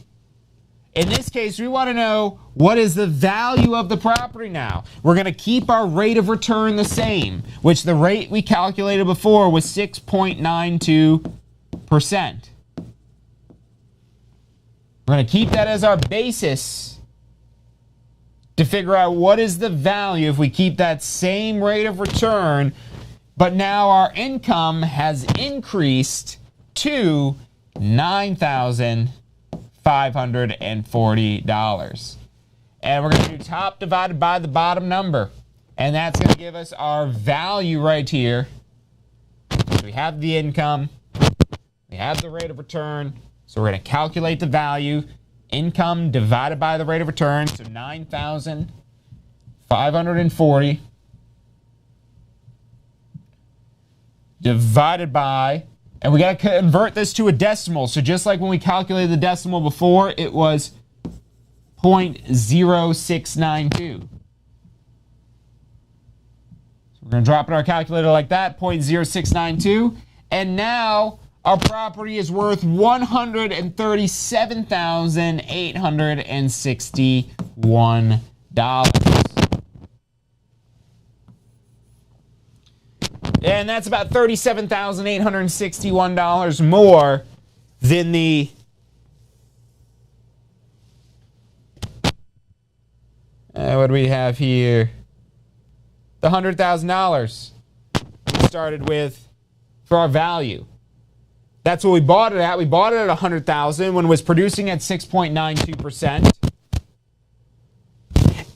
In this case, we want to know what is the value of the property now. We're going to keep our rate of return the same, which the rate we calculated before was 6.92%. We're going to keep that as our basis to figure out what is the value if we keep that same rate of return, but now our income has increased to $9,540. And we're going to do top divided by the bottom number. And that's going to give us our value right here. So we have the income, we have the rate of return, so we're going to calculate the value. Income divided by the rate of return, so 9,540 divided by, and we got to convert this to a decimal. So just like when we calculated the decimal before, it was 0.0692. So we're going to drop it in our calculator like that, 0.0692, and now our property is worth $137,861. And that's about $37,861 more than the what do we have here? The $100,000 we started with for our value. That's what we bought it at. We bought it at $100,000 when it was producing at 6.92%.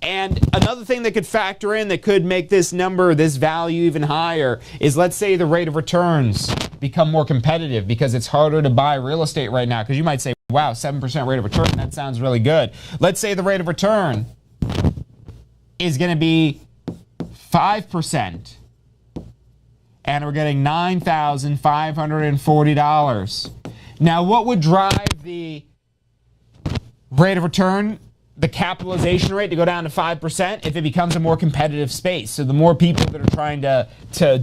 And another thing that could factor in that could make this number, this value even higher is, let's say the rate of returns become more competitive because it's harder to buy real estate right now. Because you might say, wow, 7% rate of return, that sounds really good. Let's say the rate of return is going to be 5%. And we're getting $9,540. Now, what would drive the rate of return, the capitalization rate, to go down to 5% if it becomes a more competitive space? So the more people that are trying to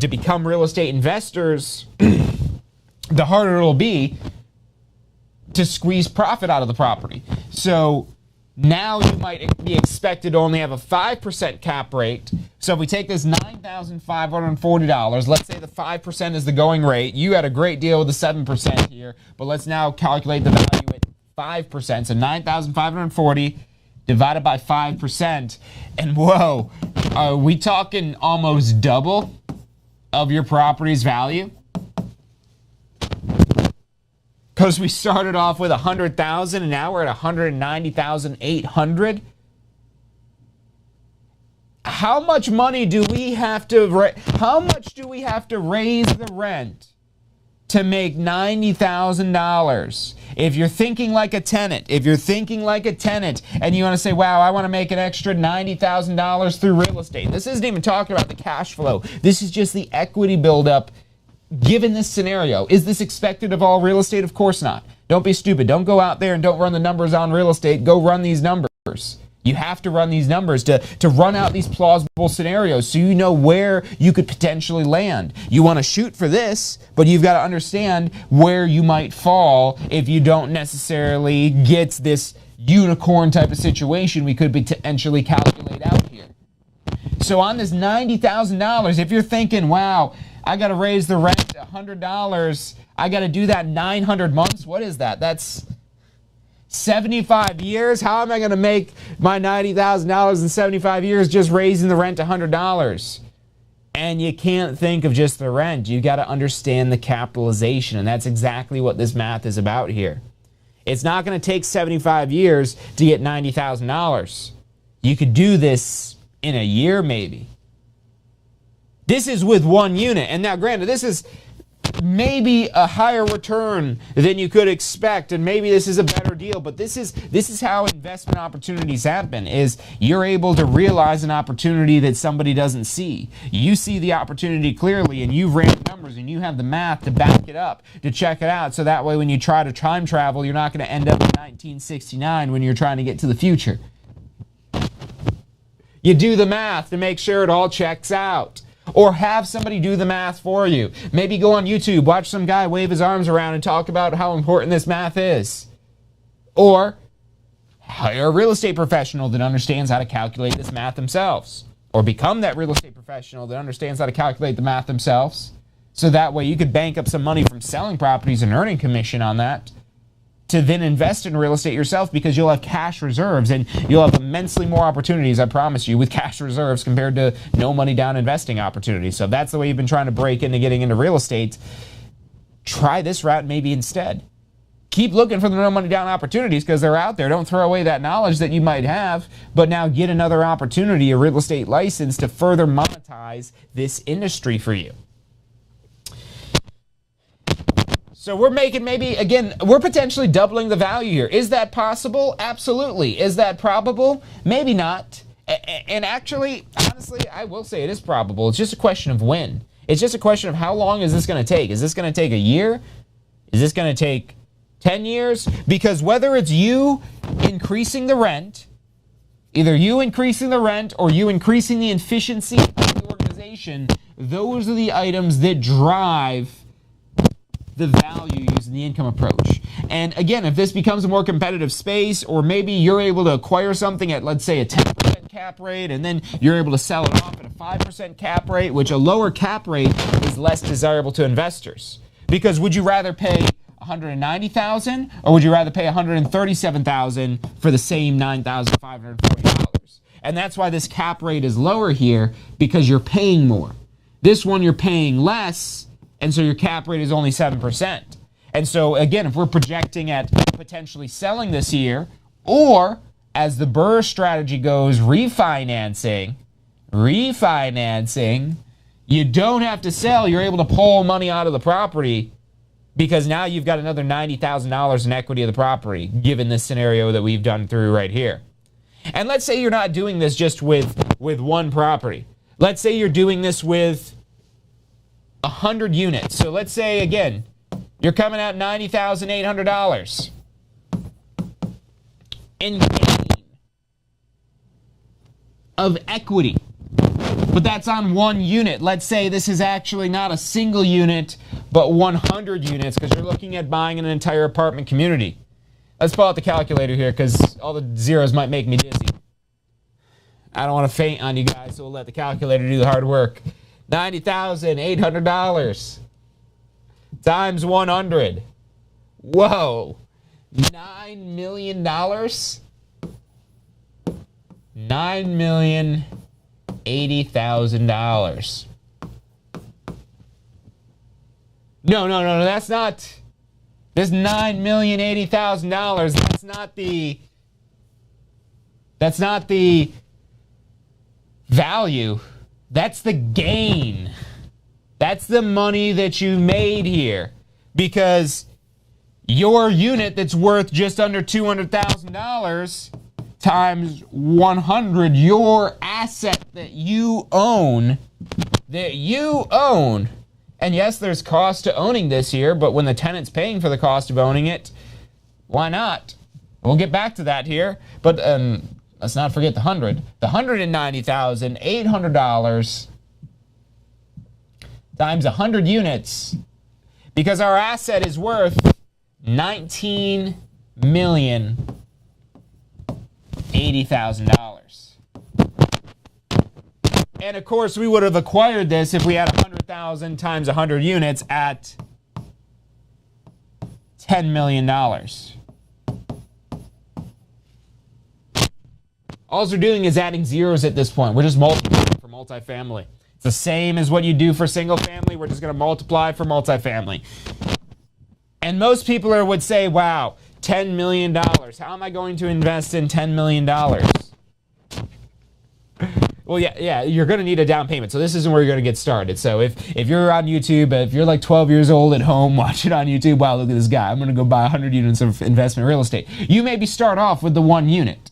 become real estate investors, the harder it'll be to squeeze profit out of the property. So Now you might be expected to only have a 5% cap rate. So if we take this $9,540, let's say the 5% is the going rate. You had a great deal with the 7% here, but let's now calculate the value at 5%. So $9,540 divided by 5%. And whoa, are we talking almost double of your property's value? Because we started off with 100,000 and now we're at 190,800. How much money do we have to how much do we have to raise the rent to make $90,000? If you're thinking like a tenant, and you want to say, wow, I want to make an extra $90,000 through real estate. This isn't even talking about the cash flow. This is just the equity buildup. Given this scenario, is this expected of all real estate? Of course not. Don't be stupid. Don't go out there and don't run the numbers on real estate. Go run these numbers. You have to run these numbers to run out these plausible scenarios so you know where you could potentially land. You want to shoot for this, but you've got to understand where you might fall if you don't necessarily get this unicorn type of situation we could potentially calculate out here. So on this $90,000, if you're thinking, wow, I got to raise the rent $100. I got to do that 900 months. What is that? That's 75 years. How am I going to make my $90,000 in 75 years just raising the rent $100? And you can't think of just the rent. You got to understand the capitalization. And that's exactly what this math is about here. It's not going to take 75 years to get $90,000. You could do this in a year maybe. This is with one unit. And now, granted, this is maybe a higher return than you could expect, and maybe this is a better deal, but this is how investment opportunities happen, is you're able to realize an opportunity that somebody doesn't see. You see the opportunity clearly, and you've ran numbers, and you have the math to back it up, to check it out, so that way when you try to time travel, you're not going to end up in 1969 when you're trying to get to the future. You do the math to make sure it all checks out. Or have somebody do the math for you. Maybe go on YouTube, watch some guy wave his arms around and talk about how important this math is. Or hire a real estate professional that understands how to calculate this math themselves. Or become that real estate professional that understands how to calculate the math themselves. So that way you could bank up some money from selling properties and earning commission on that, to then invest in real estate yourself, because you'll have cash reserves and you'll have immensely more opportunities, I promise you, with cash reserves compared to no money down investing opportunities. So if that's the way you've been trying to break into getting into real estate, try this route maybe instead. Keep looking for the no money down opportunities because they're out there. Don't throw away that knowledge that you might have, but now get another opportunity, a real estate license, to further monetize this industry for you. So we're making maybe, again, we're potentially doubling the value here. Is that possible? Absolutely. Is that probable? Maybe not. And actually, honestly, I will say it is probable. It's just a question of when. It's just a question of how long is this going to take? Is this going to take a year? Is this going to take 10 years? Because whether it's you increasing the rent, either you increasing the rent or you increasing the efficiency of the organization, those are the items that drive the value using the income approach. And again, if this becomes a more competitive space, or maybe you're able to acquire something at, let's say, a 10% cap rate, and then you're able to sell it off at a 5% cap rate, which a lower cap rate is less desirable to investors. Because would you rather pay $190,000 or would you rather pay $137,000 for the same $9,540? And that's why this cap rate is lower here, because you're paying more. This one you're paying less, and so your cap rate is only 7%. And so, again, if we're projecting at potentially selling this year, or, as the Burr strategy goes, refinancing, you don't have to sell. You're able to pull money out of the property, because now you've got another $90,000 in equity of the property, given this scenario that we've done through right here. And let's say you're not doing this just with one property. Let's say you're doing this with 100 units. So let's say, again, you're coming out $90,800 in gain of equity. But that's on one unit. Let's say this is actually not a single unit, but 100 units, because you're looking at buying an entire apartment community. Let's pull out the calculator here because all the zeros might make me dizzy. I don't want to faint on you guys, so we'll let the calculator do the hard work. $90,800 times 100. Whoa. $9 million? $9,080,000. No, that's not. This $9,080,000, that's not the value. That's the gain. That's the money that you made here. Because your unit that's worth just under $200,000 times 100, your asset that you own, and yes, there's cost to owning this here, but when the tenant's paying for the cost of owning it, why not? We'll get back to that here, but let's not forget the 100. The $190,800 times 100 units, because our asset is worth $19,080,000. And of course, we would have acquired this if we had 100,000 times 100 units at $10 million. All we're doing is adding zeros at this point. We're just multiplying for multifamily. It's the same as what you do for single family. We're just going to multiply for multifamily. And most people would say, wow, $10 million. How am I going to invest in $10 million? Well, yeah, you're going to need a down payment. So this isn't where you're going to get started. So if you're on YouTube, if you're like 12 years old at home, watch it on YouTube, wow, look at this guy. I'm going to go buy 100 units of investment real estate. You maybe start off with the 1 unit,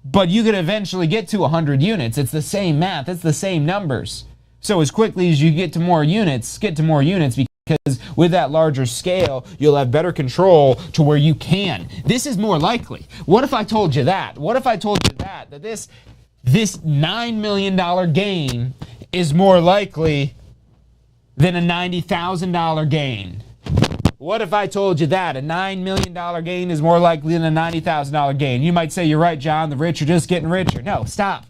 but you could eventually get to 100 units. It's the same math. It's the same numbers. So as quickly as you get to more units, because with that larger scale, you'll have better control to where you can. This is more likely. What if I told you that? What if I told you that this $9 million gain is more likely than a $90,000 gain? What if I told you that a $9 million gain is more likely than a $90,000 gain? You might say, you're right, John, the rich are just getting richer. No, stop.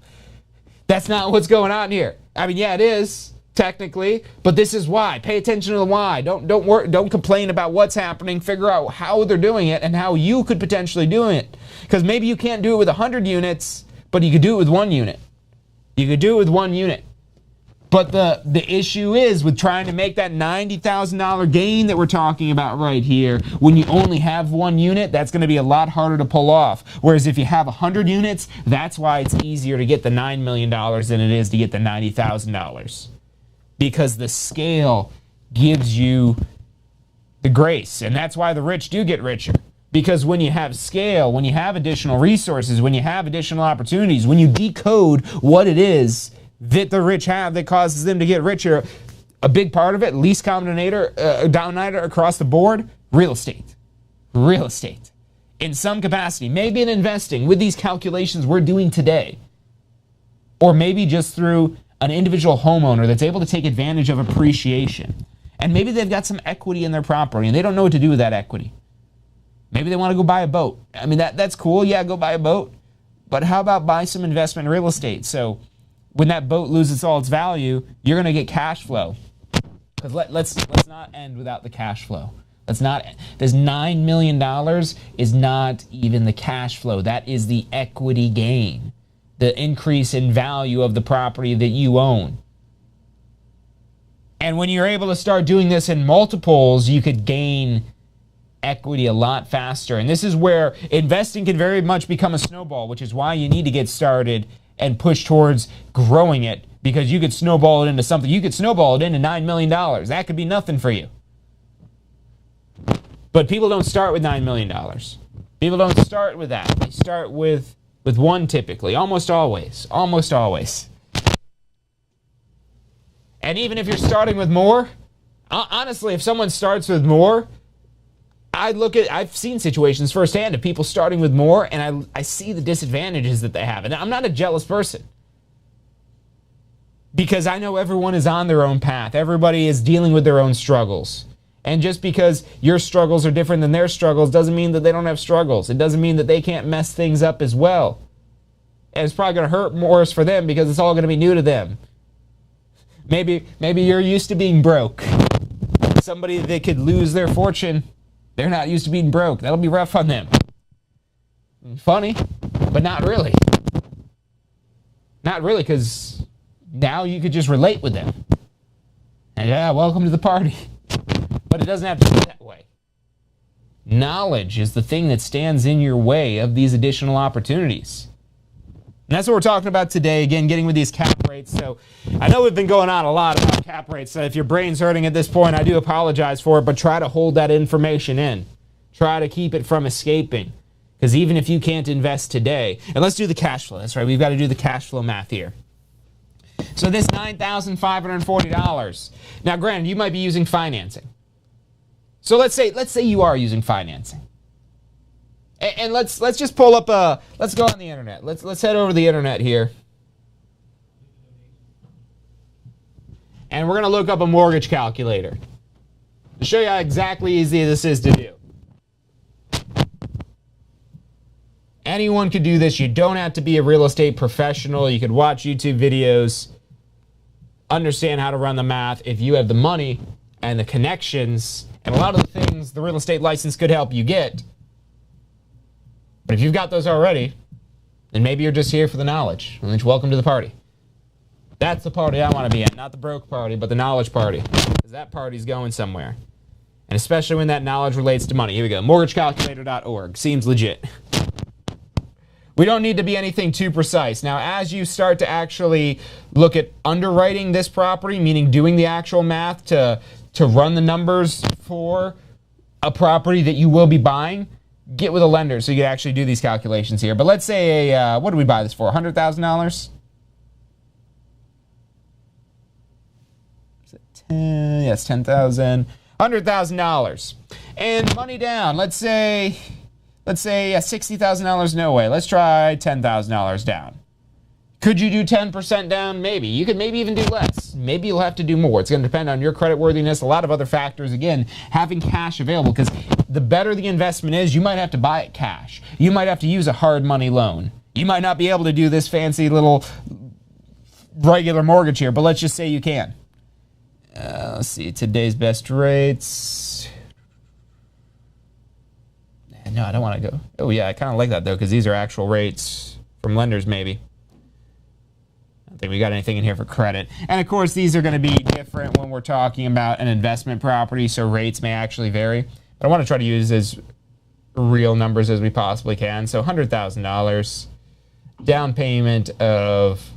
That's not what's going on here. I mean, yeah, it is, technically, but this is why. Pay attention to the why. Don't complain about what's happening. Figure out how they're doing it and how you could potentially do it. Because maybe you can't do it with 100 units, but you could do it with 1 unit. You could do it with 1 unit. But the issue is with trying to make that $90,000 gain that we're talking about right here, when you only have 1 unit, that's going to be a lot harder to pull off. Whereas if you have 100 units, that's why it's easier to get the $9 million than it is to get the $90,000. Because the scale gives you the grace. And that's why the rich do get richer. Because when you have scale, when you have additional resources, when you have additional opportunities, when you decode what it is that the rich have that causes them to get richer, a big part of it, least common denominator across the board, real estate. Real estate. In some capacity, maybe in investing with these calculations we're doing today. Or maybe just through an individual homeowner that's able to take advantage of appreciation. And maybe they've got some equity in their property and they don't know what to do with that equity. Maybe they want to go buy a boat. I mean, that's cool. Yeah, go buy a boat. But how about buy some investment in real estate? So when that boat loses all its value, you're going to get cash flow. Because let's not end without the cash flow. This $9 million is not even the cash flow. That is the equity gain, the increase in value of the property that you own. And when you're able to start doing this in multiples, you could gain equity a lot faster. And this is where investing can very much become a snowball, which is why you need to get started and push towards growing it, because you could snowball it into something. You could snowball it into $9 million. That could be nothing for you. But people don't start with $9 million. People don't start with that. They start with 1 typically, almost always. Almost always. And even if you're starting with more, honestly, if someone starts with more, I've seen situations firsthand of people starting with more, and I see the disadvantages that they have. And I'm not a jealous person, because I know everyone is on their own path. Everybody is dealing with their own struggles. And just because your struggles are different than their struggles doesn't mean that they don't have struggles. It doesn't mean that they can't mess things up as well. And it's probably going to hurt worse for them because it's all going to be new to them. Maybe you're used to being broke. Somebody that could lose their fortune, they're not used to being broke. That'll be rough on them. Funny, but not really. Not really, because now you could just relate with them. And yeah, welcome to the party. But it doesn't have to be that way. Knowledge is the thing that stands in your way of these additional opportunities. And that's what we're talking about today, again, getting with these cap rates. So I know we've been going on a lot about cap rates. So if your brain's hurting at this point, I do apologize for it, but try to hold that information in. Try to keep it from escaping. Because even if you can't invest today, and let's do the cash flow. That's right, we've got to do the cash flow math here. So this $9,540. Now, granted, you might be using financing. So let's say you are using financing. And let's just pull up let's go on the internet. Let's head over to the internet here. And we're going to look up a mortgage calculator to show you how exactly easy this is to do. Anyone could do this. You don't have to be a real estate professional. You could watch YouTube videos, understand how to run the math if you have the money and the connections and a lot of the things the real estate license could help you get. But if you've got those already, then maybe you're just here for the knowledge. And welcome to the party. That's the party I want to be in. Not the broke party, but the knowledge party. Because that party's going somewhere. And especially when that knowledge relates to money. Here we go. Mortgagecalculator.org. Seems legit. We don't need to be anything too precise. Now, as you start to actually look at underwriting this property, meaning doing the actual math to run the numbers for a property that you will be buying, get with a lender so you can actually do these calculations here. But let's say what did we buy this for? $100,000? Is it 10? Yes, $10,000. $100,000. And money down. Let's say $60,000, no way. Let's try $10,000 down. Could you do 10% down? Maybe. You could maybe even do less. Maybe you'll have to do more. It's going to depend on your credit worthiness, a lot of other factors. Again, having cash available, because the better the investment is, you might have to buy it cash. You might have to use a hard money loan. You might not be able to do this fancy little regular mortgage here, but let's just say you can. Let's see, today's best rates. No, I don't want to go. Oh, yeah, I kind of like that, though, because these are actual rates from lenders, maybe. I don't think we got anything in here for credit. And, of course, these are going to be different when we're talking about an investment property, so rates may actually vary. But I want to try to use as real numbers as we possibly can. So $100,000, down payment of,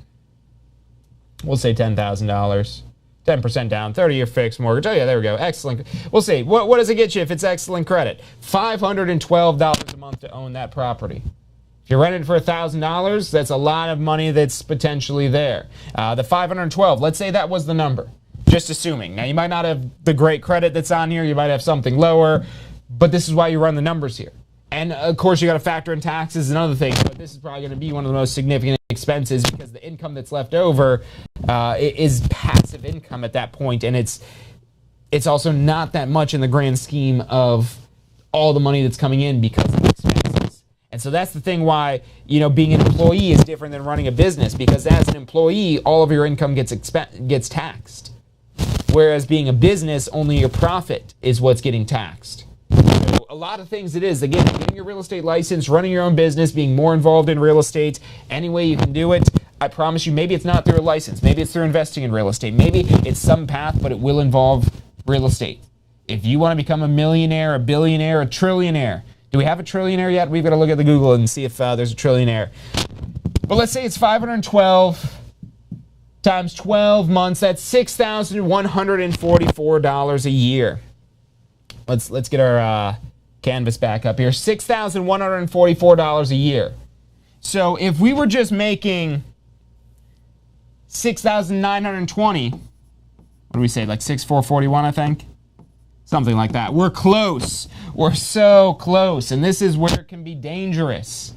we'll say $10,000. 10% down, 30-year fixed mortgage. Oh, yeah, there we go. Excellent. We'll see. What does it get you if it's excellent credit? $512 a month to own that property. If you're renting for $1,000, that's a lot of money that's potentially there. The $512, let's say that was the number, just assuming. Now, you might not have the great credit that's on here. You might have something lower, but this is why you run the numbers here. And, of course, you got to factor in taxes and other things, but this is probably going to be one of the most significant expenses because the income that's left over is passive income at that point, and it's also not that much in the grand scheme of all the money that's coming in because of the expenses. And so that's the thing why, being an employee is different than running a business, because as an employee, all of your income gets taxed. Whereas being a business, only your profit is what's getting taxed. A lot of things it is. Again, getting your real estate license, running your own business, being more involved in real estate, any way you can do it. I promise you, maybe it's not through a license. Maybe it's through investing in real estate. Maybe it's some path, but it will involve real estate. If you want to become a millionaire, a billionaire, a trillionaire. Do we have a trillionaire yet? We've got to look at the Google and see if there's a trillionaire. But let's say it's 512 times 12 months. That's $6,144 a year. Let's get our canvas back up here. $6,144 a year. So if we were just making $6,920, what do we say, like $6,441, I think? Something like that. We're close. We're so close. And this is where it can be dangerous.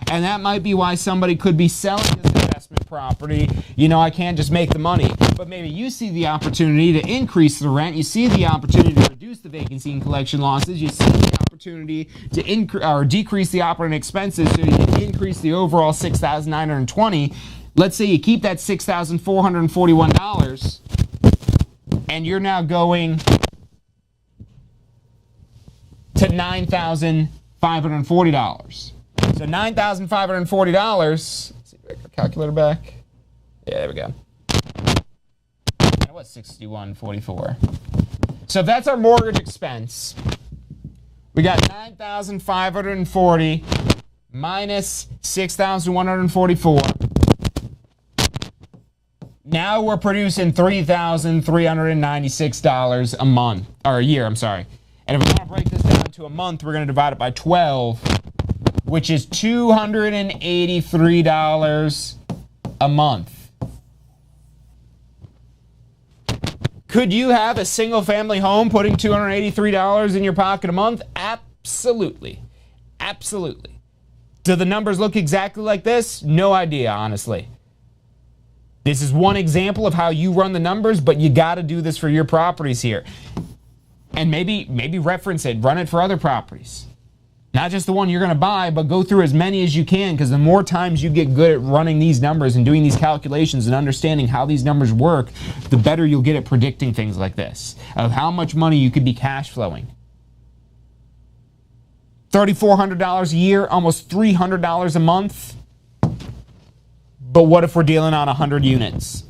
And that might be why somebody could be selling this investment property. I can't just make the money. But maybe you see the opportunity to increase the rent. You see the opportunity to reduce reduce the vacancy and collection losses. You see the opportunity to increase or decrease the operating expenses so you can increase the overall $6,920. Let's say you keep that $6,441 and you're now going to $9,540. So $9,540. Let's see, calculator back. Yeah, there we go. That was $61.44. So if that's our mortgage expense, we got $9,540 minus $6,144. Now we're producing $3,396 a month, or a year, I'm sorry. And if we want to break this down to a month, we're going to divide it by 12, which is $283 a month. Could you have a single-family home putting $283 in your pocket a month? Absolutely. Absolutely. Do the numbers look exactly like this? No idea, honestly. This is one example of how you run the numbers, but you got to do this for your properties here. And maybe reference it, run it for other properties. Not just the one you're going to buy, but go through as many as you can, because the more times you get good at running these numbers and doing these calculations and understanding how these numbers work, the better you'll get at predicting things like this, of how much money you could be cash flowing. $3,400 a year, almost $300 a month. But what if we're dealing on 100 units?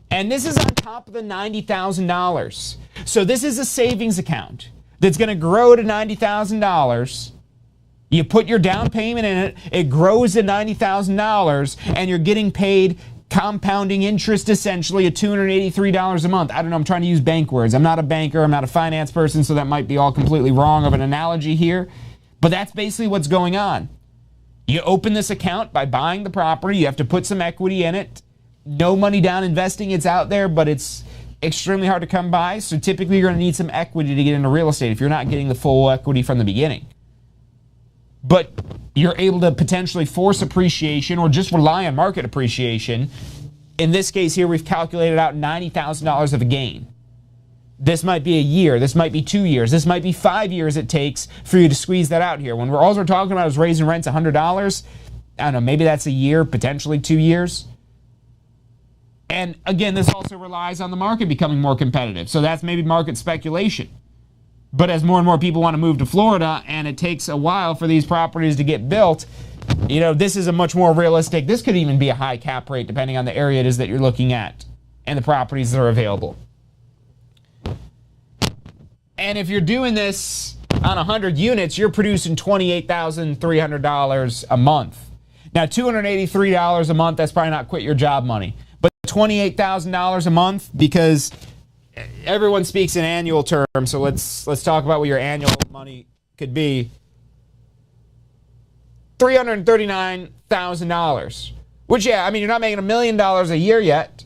And this is on top of the $90,000. So this is a savings account that's going to grow to $90,000. You put your down payment in it, it grows to $90,000, and you're getting paid compounding interest essentially at $283 a month. I don't know, I'm trying to use bank words. I'm not a banker, I'm not a finance person, so that might be all completely wrong of an analogy here. But that's basically what's going on. You open this account by buying the property, you have to put some equity in it. No money down investing, it's out there, but it's extremely hard to come by, so typically you're going to need some equity to get into real estate if you're not getting the full equity from the beginning. But you're able to potentially force appreciation or just rely on market appreciation. In this case here, we've calculated out $90,000 of a gain. This might be a year, this might be 2 years, this might be 5 years it takes for you to squeeze that out here. When all we're talking about is raising rents $100, I don't know, maybe that's a year, potentially 2 years. And again, this also relies on the market becoming more competitive. So that's maybe market speculation. But as more and more people want to move to Florida and it takes a while for these properties to get built, you know, this is a much more realistic, this could even be a high cap rate depending on the area it is that you're looking at and the properties that are available. And if you're doing this on 100 units, you're producing $28,300 a month. Now, $283 a month, that's probably not quit your job money. But $28,000 a month, because everyone speaks in annual terms, so let's talk about what your annual money could be. $339,000, which, yeah, I mean, you're not making $1 million a year yet.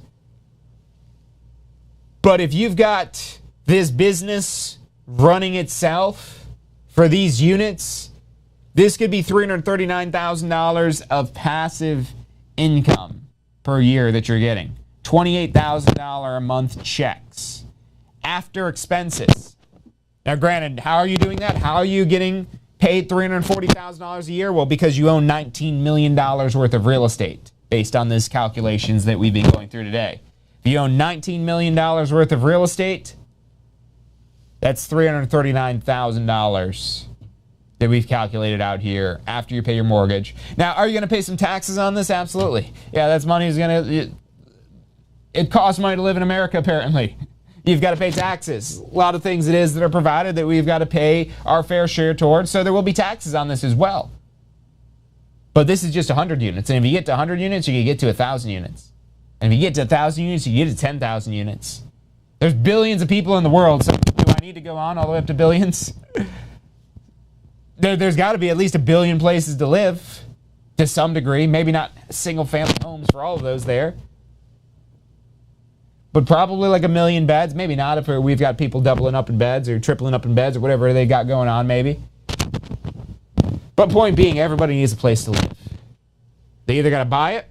But if you've got this business running itself for these units, this could be $339,000 of passive income per year that you're getting. $28,000 a month checks after expenses. Now, granted, how are you doing that? How are you getting paid $340,000 a year? Well, because you own $19 million worth of real estate, based on these calculations that we've been going through today. If you own $19 million worth of real estate, that's $339,000 that we've calculated out here after you pay your mortgage. Now, are you going to pay some taxes on this? Absolutely. Yeah, that's money is going to... It costs money to live in America, apparently. You've got to pay taxes. A lot of things it is that are provided that we've got to pay our fair share towards, so there will be taxes on this as well. But this is just 100 units, and if you get to 100 units, you can get to 1,000 units. And if you get to 1,000 units, you get to 10,000 units. There's billions of people in the world, so do I need to go on all the way up to billions? There's got to be at least 1 billion places to live, to some degree. Maybe not single-family homes for all of those there. But probably like 1 million beds. Maybe not if we've got people doubling up in beds or tripling up in beds or whatever they got going on, maybe. But point being, everybody needs a place to live. They either got to buy it,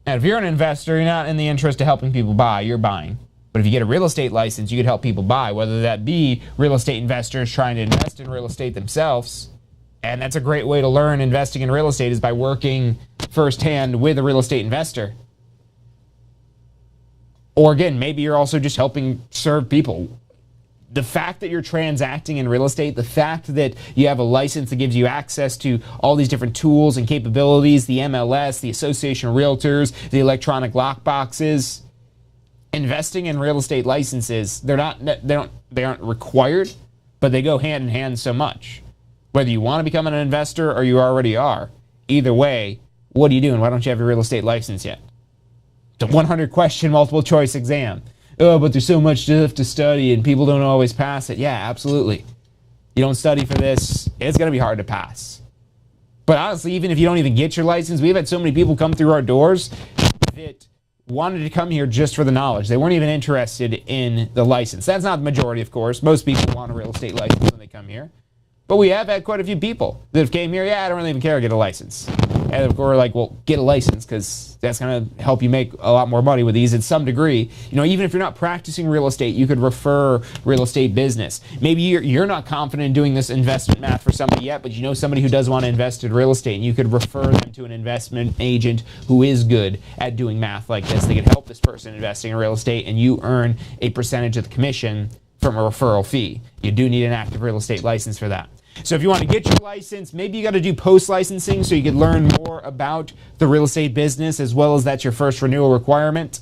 and if you're an investor, you're not in the interest of helping people buy, you're buying. But But if you get a real estate license, you could help people buy, whether that be real estate investors trying to invest in real estate themselves. And that's a great way to learn investing in real estate, is by working firsthand with a real estate investor. Or again, maybe you're also just helping serve people. The fact that you're transacting in real estate, the fact that you have a license that gives you access to all these different tools and capabilities, the MLS, the Association of Realtors, the electronic lock boxes, investing in real estate licenses, they aren't required, but they go hand in hand so much. Whether you want to become an investor or you already are, either way, what are you doing? Why don't you have your real estate license yet? The 100-question multiple choice exam. Oh, but there's so much stuff to study and people don't always pass it. Yeah, absolutely. You don't study for this, it's going to be hard to pass. But honestly, even if you don't even get your license, we've had so many people come through our doors that wanted to come here just for the knowledge. They weren't even interested in the license. That's not the majority, of course. Most people want a real estate license when they come here. But we have had quite a few people that have came here, yeah, I don't really even care, get a license. And of course, we're like, well, get a license, because that's going to help you make a lot more money with these in some degree. You know, even if you're not practicing real estate, you could refer real estate business. Maybe you're not confident in doing this investment math for somebody yet, but you know somebody who does want to invest in real estate, and you could refer them to an investment agent who is good at doing math like this. They could help this person investing in real estate, and you earn a percentage of the commission from a referral fee. You do need an active real estate license for that. So if you want to get your license, maybe you got to do post-licensing so you can learn more about the real estate business, as well as that's your first renewal requirement.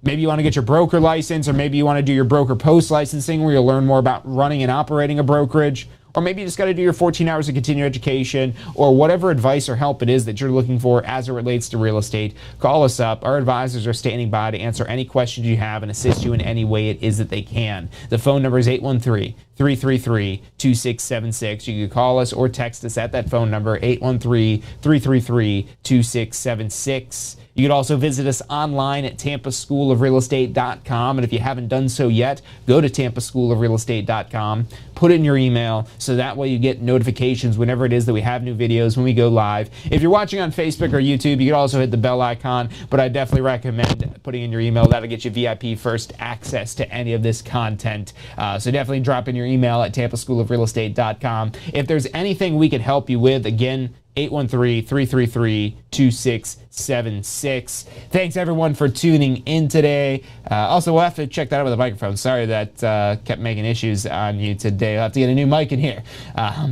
Maybe you want to get your broker license, or maybe you want to do your broker post-licensing where you'll learn more about running and operating a brokerage. Or maybe you just got to do your 14 hours of continuing education, or whatever advice or help it is that you're looking for as it relates to real estate. Call us up. Our advisors are standing by to answer any questions you have and assist you in any way it is that they can. The phone number is 813-333-2676. You can call us or text us at that phone number, 813-333-2676. You can also visit us online at tampaschoolofrealestate.com. And if you haven't done so yet, go to tampaschoolofrealestate.com. Put it in your email so that way you get notifications whenever it is that we have new videos, when we go live. If you're watching on Facebook or YouTube, you can also hit the bell icon, but I definitely recommend putting in your email. That'll get you VIP first access to any of this content. So definitely drop in your email at tampaschoolofrealestate.com. If there's anything we could help you with, again, 813-333-2676. Thanks everyone for tuning in today. Also, we'll have to check that out with the microphone. Sorry that kept making issues on you today. I'll have to get a new mic in here.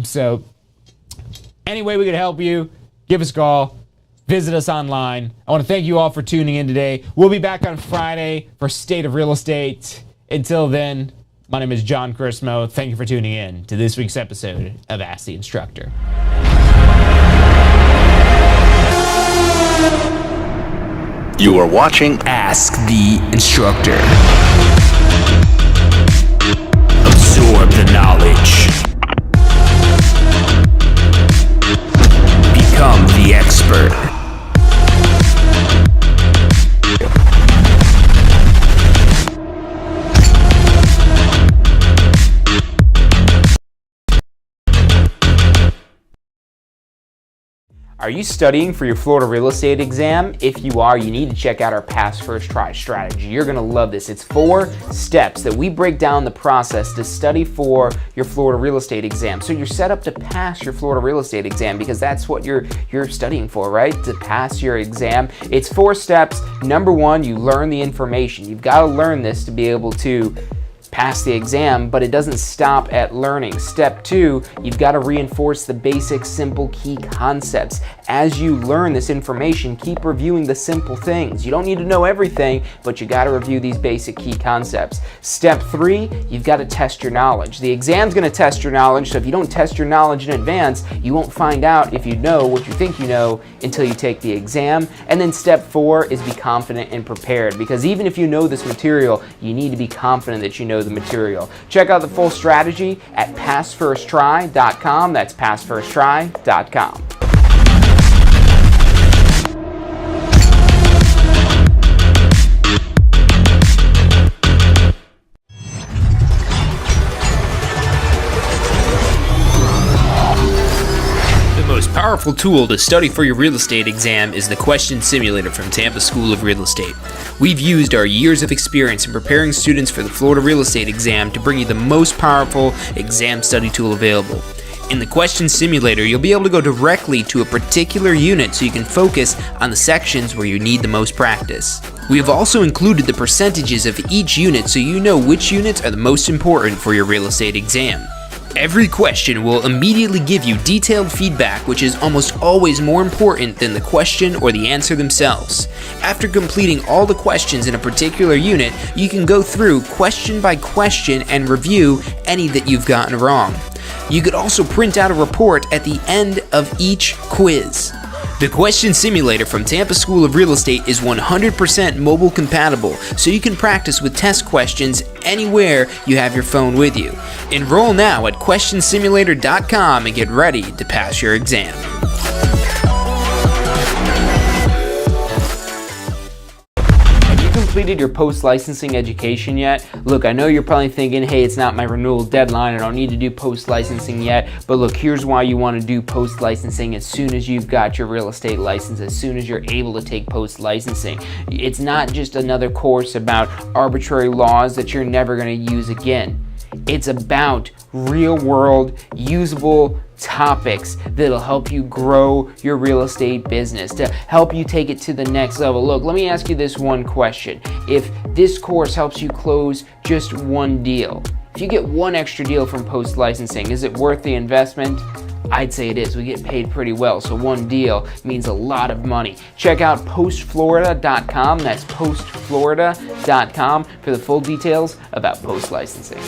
So anyway, we could help you. Give us a call. Visit us online. I want to thank you all for tuning in today. We'll be back on Friday for State of Real Estate. Until then, my name is John Chrismo. Thank you for tuning in to this week's episode of Ask the Instructor. You are watching Ask the Instructor. Absorb the knowledge. Become the expert. Are you studying for your Florida real estate exam? If you are, you need to check out our Pass First Try strategy. You're going to love this. It's 4 steps that we break down the process to study for your Florida real estate exam. So you're set up to pass your Florida real estate exam, because that's what you're studying for, right? To pass your exam. It's 4 steps. Number 1, you learn the information. You've got to learn this to be able to pass the exam, but it doesn't stop at learning. Step 2, you've got to reinforce the basic, simple, key concepts. As you learn this information, keep reviewing the simple things. You don't need to know everything, but you got to review these basic key concepts. Step 3, you've got to test your knowledge. The exam's going to test your knowledge, so if you don't test your knowledge in advance, you won't find out if you know what you think you know until you take the exam. And then step 4 is be confident and prepared, because even if you know this material, you need to be confident that you know the material. Check out the full strategy at passfirsttry.com. That's passfirsttry.com. powerful tool to study for your real estate exam is the Question Simulator from Tampa School of Real Estate. We've used our years of experience in preparing students for the Florida real estate exam to bring you the most powerful exam study tool available. In the Question Simulator, you'll be able to go directly to a particular unit so you can focus on the sections where you need the most practice. We have also included the percentages of each unit so you know which units are the most important for your real estate exam. Every question will immediately give you detailed feedback, which is almost always more important than the question or the answer themselves. After completing all the questions in a particular unit, you can go through question by question and review any that you've gotten wrong. You could also print out a report at the end of each quiz. The Question Simulator from Tampa School of Real Estate is 100% mobile compatible, so you can practice with test questions anywhere you have your phone with you. Enroll now at questionsimulator.com and get ready to pass your exam. Completed your post-licensing education yet? Look, I know you're probably thinking, hey, it's not my renewal deadline, I don't need to do post-licensing yet, but look, here's why you want to do post-licensing as soon as you've got your real estate license, as soon as you're able to take post-licensing. It's not just another course about arbitrary laws that you're never going to use again. It's about real-world, usable topics that'll help you grow your real estate business, to help you take it to the next level. Look, let me ask you this one question. If this course helps you close just one deal, if you get one extra deal from post-licensing, is it worth the investment? I'd say it is. We get paid pretty well, so one deal means a lot of money. Check out postflorida.com. That's postflorida.com for the full details about post-licensing.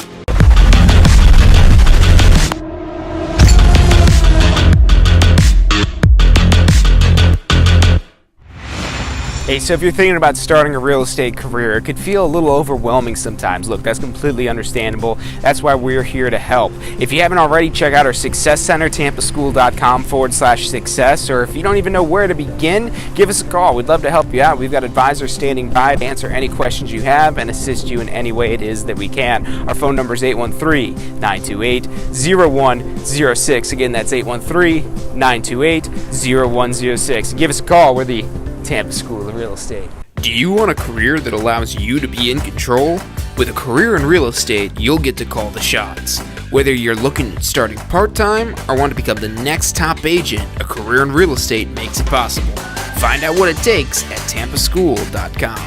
Hey, so if you're thinking about starting a real estate career, it could feel a little overwhelming sometimes. Look, that's completely understandable. That's why we're here to help. If you haven't already, check out our Success Center, tampaschool.com/success, or if you don't even know where to begin, give us a call. We'd love to help you out. We've got advisors standing by to answer any questions you have and assist you in any way it is that we can. Our phone number is 813-928-0106. Again, that's 813-928-0106. Give us a call. We're the Tampa School of Real Estate. Do you want a career that allows you to be in control? With a career in real estate, you'll get to call the shots. Whether you're looking at starting part-time or want to become the next top agent, a career in real estate makes it possible. Find out what it takes at tampaschool.com.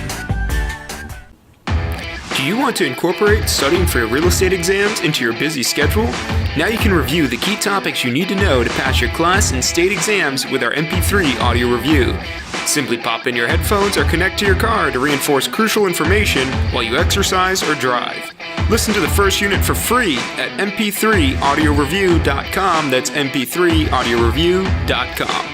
Do you want to incorporate studying for your real estate exams into your busy schedule? Now you can review the key topics you need to know to pass your class and state exams with our MP3 audio review. Simply pop in your headphones or connect to your car to reinforce crucial information while you exercise or drive. Listen to the first unit for free at mp3audioreview.com. That's mp3audioreview.com.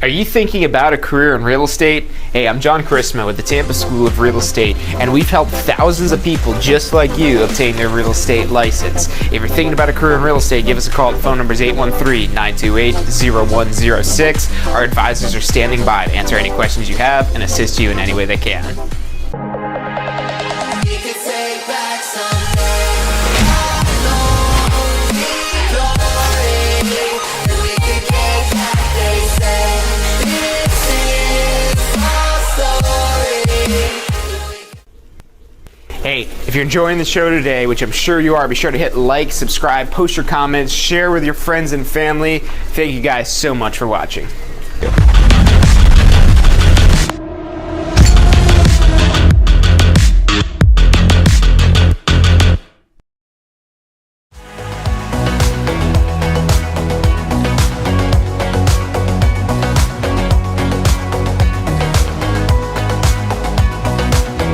Are you thinking about a career in real estate? Hey, I'm John Chrisma with the Tampa School of Real Estate, and we've helped thousands of people just like you obtain their real estate license. If you're thinking about a career in real estate, give us a call. The phone number is 813-928-0106. Our advisors are standing by to answer any questions you have and assist you in any way they can. Hey, if you're enjoying the show today, which I'm sure you are, be sure to hit like, subscribe, post your comments, share with your friends and family. Thank you guys so much for watching.